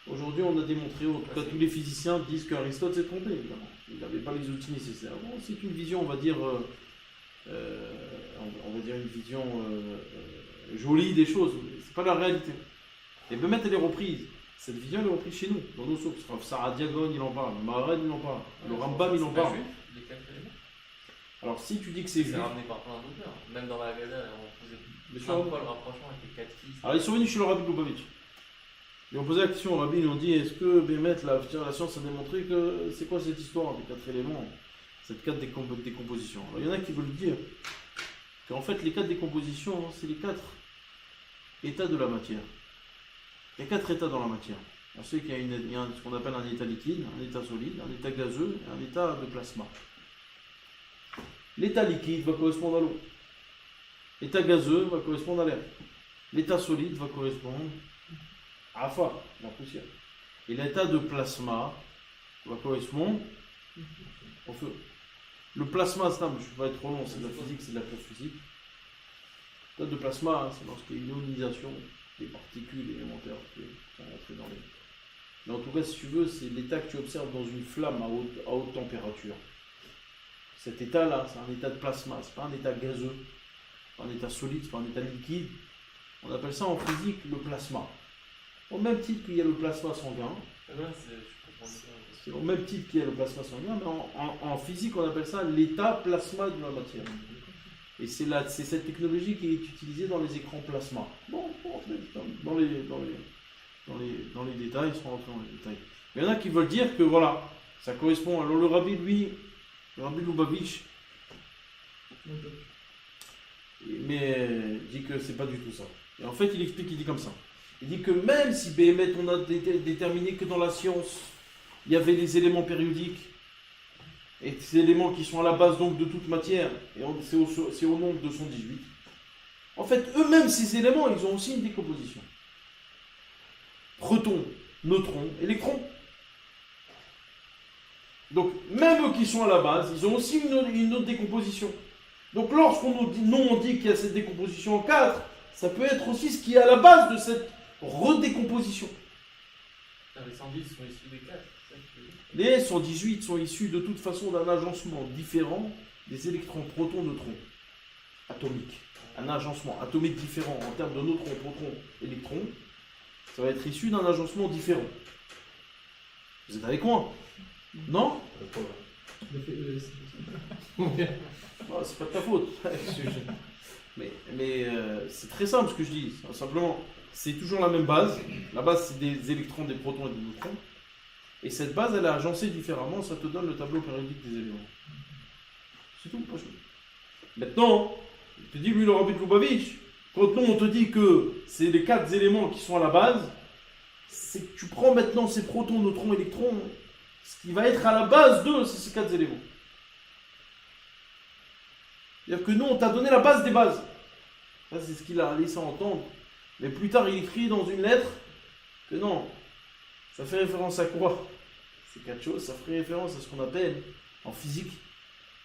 Speaker 1: Aujourd'hui, on a démontré, en tout cas tous les physiciens disent qu'Aristote s'est trompé, évidemment. Il n'avait pas les outils nécessaires. Bon, c'est une vision, on va dire une vision jolie des choses, c'est pas la réalité. Et Béhémet, elle est reprise. Cette vision, elle est reprise chez nous, dans nos sources. Sarah Diagon, il en parle, Maharan, il en parle, le Rambam, il en parle.
Speaker 3: Les 4 éléments.
Speaker 1: Alors, si tu dis que c'est
Speaker 3: C'est
Speaker 1: juif,
Speaker 3: ramené par plein d'auteurs. Même dans la Haggadah, on faisait
Speaker 1: bien
Speaker 3: plein
Speaker 1: sûr.
Speaker 3: de fois le rapprochement avec les 4 fils.
Speaker 1: Alors, ils sont venus chez le Rabbi Lubavitch. Ils ont posé la question au Rabbi, ils lui ont dit, est-ce que Béhémet, la science a démontré que c'est quoi cette histoire des 4 éléments, cette 4 décompositions? Alors, il y en a qui veulent dire qu'en fait, les 4 décompositions, c'est les 4 états de la matière. Il y a 4 états dans la matière. On sait qu'il y a ce qu'on appelle un état liquide, un état solide, un état gazeux et un état de plasma. L'état liquide va correspondre à l'eau. L'état gazeux va correspondre à l'air. L'état solide va correspondre à la poussière. Et l'état de plasma va correspondre au feu. Le plasma, je ne vais pas être trop long, c'est de la physique, c'est de la pure physique. L'état de plasma, c'est lorsqu'il y a une ionisation des particules élémentaires qui sont rentrées dans les... Mais en tout cas, si tu veux, c'est l'état que tu observes dans une flamme à haute température. Cet état-là, c'est un état de plasma, c'est pas un état gazeux, c'est pas un état solide, c'est pas un état liquide. On appelle ça en physique le plasma. Au même titre qu'il y a le plasma sanguin, c'est au même titre qu'il y a le plasma sanguin, mais en physique, on appelle ça l'état plasma de la matière. Et c'est cette technologie qui est utilisée dans les écrans plasma. Bon, dans les détails, ils sont rentrés dans les détails. Mais il y en a qui veulent dire que voilà, ça correspond. Alors le Rabbi, lui, le Rabbi Lubavitch, mais dit que c'est pas du tout ça. Et en fait, il explique, il dit comme ça. Il dit que même si Béhémet, on a déterminé que dans la science, il y avait des éléments périodiques, et ces éléments qui sont à la base donc de toute matière, et c'est au nombre de 118. En fait, eux-mêmes, ces éléments, ils ont aussi une décomposition. Protons, neutrons, électrons. Donc, même eux qui sont à la base, ils ont aussi une autre décomposition. Donc, lorsqu'on nous dit, non, on dit qu'il y a cette décomposition en 4, ça peut être aussi ce qui est à la base de cette redécomposition.
Speaker 3: Les 110 sont issus des 4.
Speaker 1: Les 118 sont issus de toute façon d'un agencement différent des électrons, protons, neutrons atomiques. Un agencement atomique différent en termes de neutrons, protons, électrons, ça va être issu d'un agencement différent. Vous êtes avec moi? Non? C'est pas de ta faute. mais c'est très simple ce que je dis. Simplement, c'est toujours la même base. La base, c'est des électrons, des protons et des neutrons. Et cette base, elle est agencée différemment, ça te donne le tableau périodique des éléments. C'est tout, pas chose. Maintenant, je te dis, lui, le Rabbi Lubavitch, quand nous, on te dit que c'est les 4 éléments qui sont à la base, c'est que tu prends maintenant ces protons, neutrons, électrons, ce qui va être à la base d'eux, c'est ces 4 éléments. C'est-à-dire que nous, on t'a donné la base des bases. Ça, c'est ce qu'il a laissé entendre. Mais plus tard, il écrit dans une lettre que non. Ça fait référence à quoi? Ces 4 choses, ça fait référence à ce qu'on appelle en physique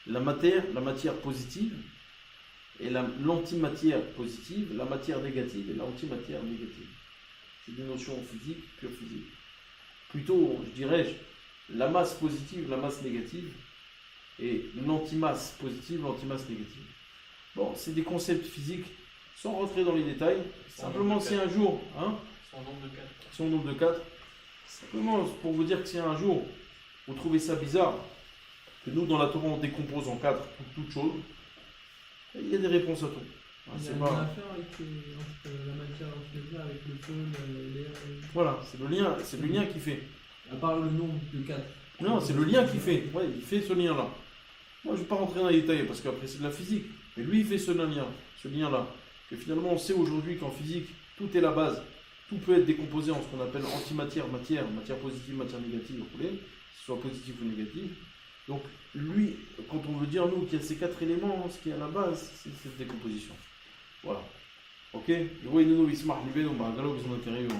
Speaker 1: la matière positive et l'antimatière positive, la matière négative et l'antimatière négative. C'est des notions physiques, pure physique. Plutôt, je dirais, la masse positive, la masse négative, et l'antimasse positive, l'antimasse négative. Bon, c'est des concepts physiques, sans rentrer dans les détails. Simplement, si un jour, hein,
Speaker 3: Son nombre de 4.
Speaker 1: son nombre de 4, simplement pour vous dire que si un jour vous trouvez ça bizarre, que nous dans la Torah on décompose en 4 toutes choses, il y a des réponses à tout. Hein,
Speaker 2: Il y a
Speaker 1: c'est
Speaker 2: une
Speaker 1: pas...
Speaker 2: affaire avec entre la matière ensevelière avec le pôle, l'air.
Speaker 1: Voilà, c'est le lien qui fait.
Speaker 2: À part le nombre de 4.
Speaker 1: Non, c'est le lien qui fait. Ouais, il fait ce lien-là. Moi, je ne vais pas rentrer dans les détails parce qu'après c'est de la physique. Mais lui, il fait ce lien-là. Que finalement, on sait aujourd'hui qu'en physique, tout est la base. Tout peut être décomposé en ce qu'on appelle antimatière, matière positive, matière négative, vous voulez, que ce soit positif ou négatif. Donc, lui, quand on veut dire, nous, qu'il y a ces 4 éléments, ce qui est à la base, c'est cette décomposition. Voilà. Ok? Et oui, nous, il se marche, nous, on va galoper sur notre arrière.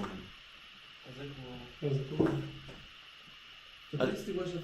Speaker 3: Azak ou...
Speaker 2: C'était quoi, chef?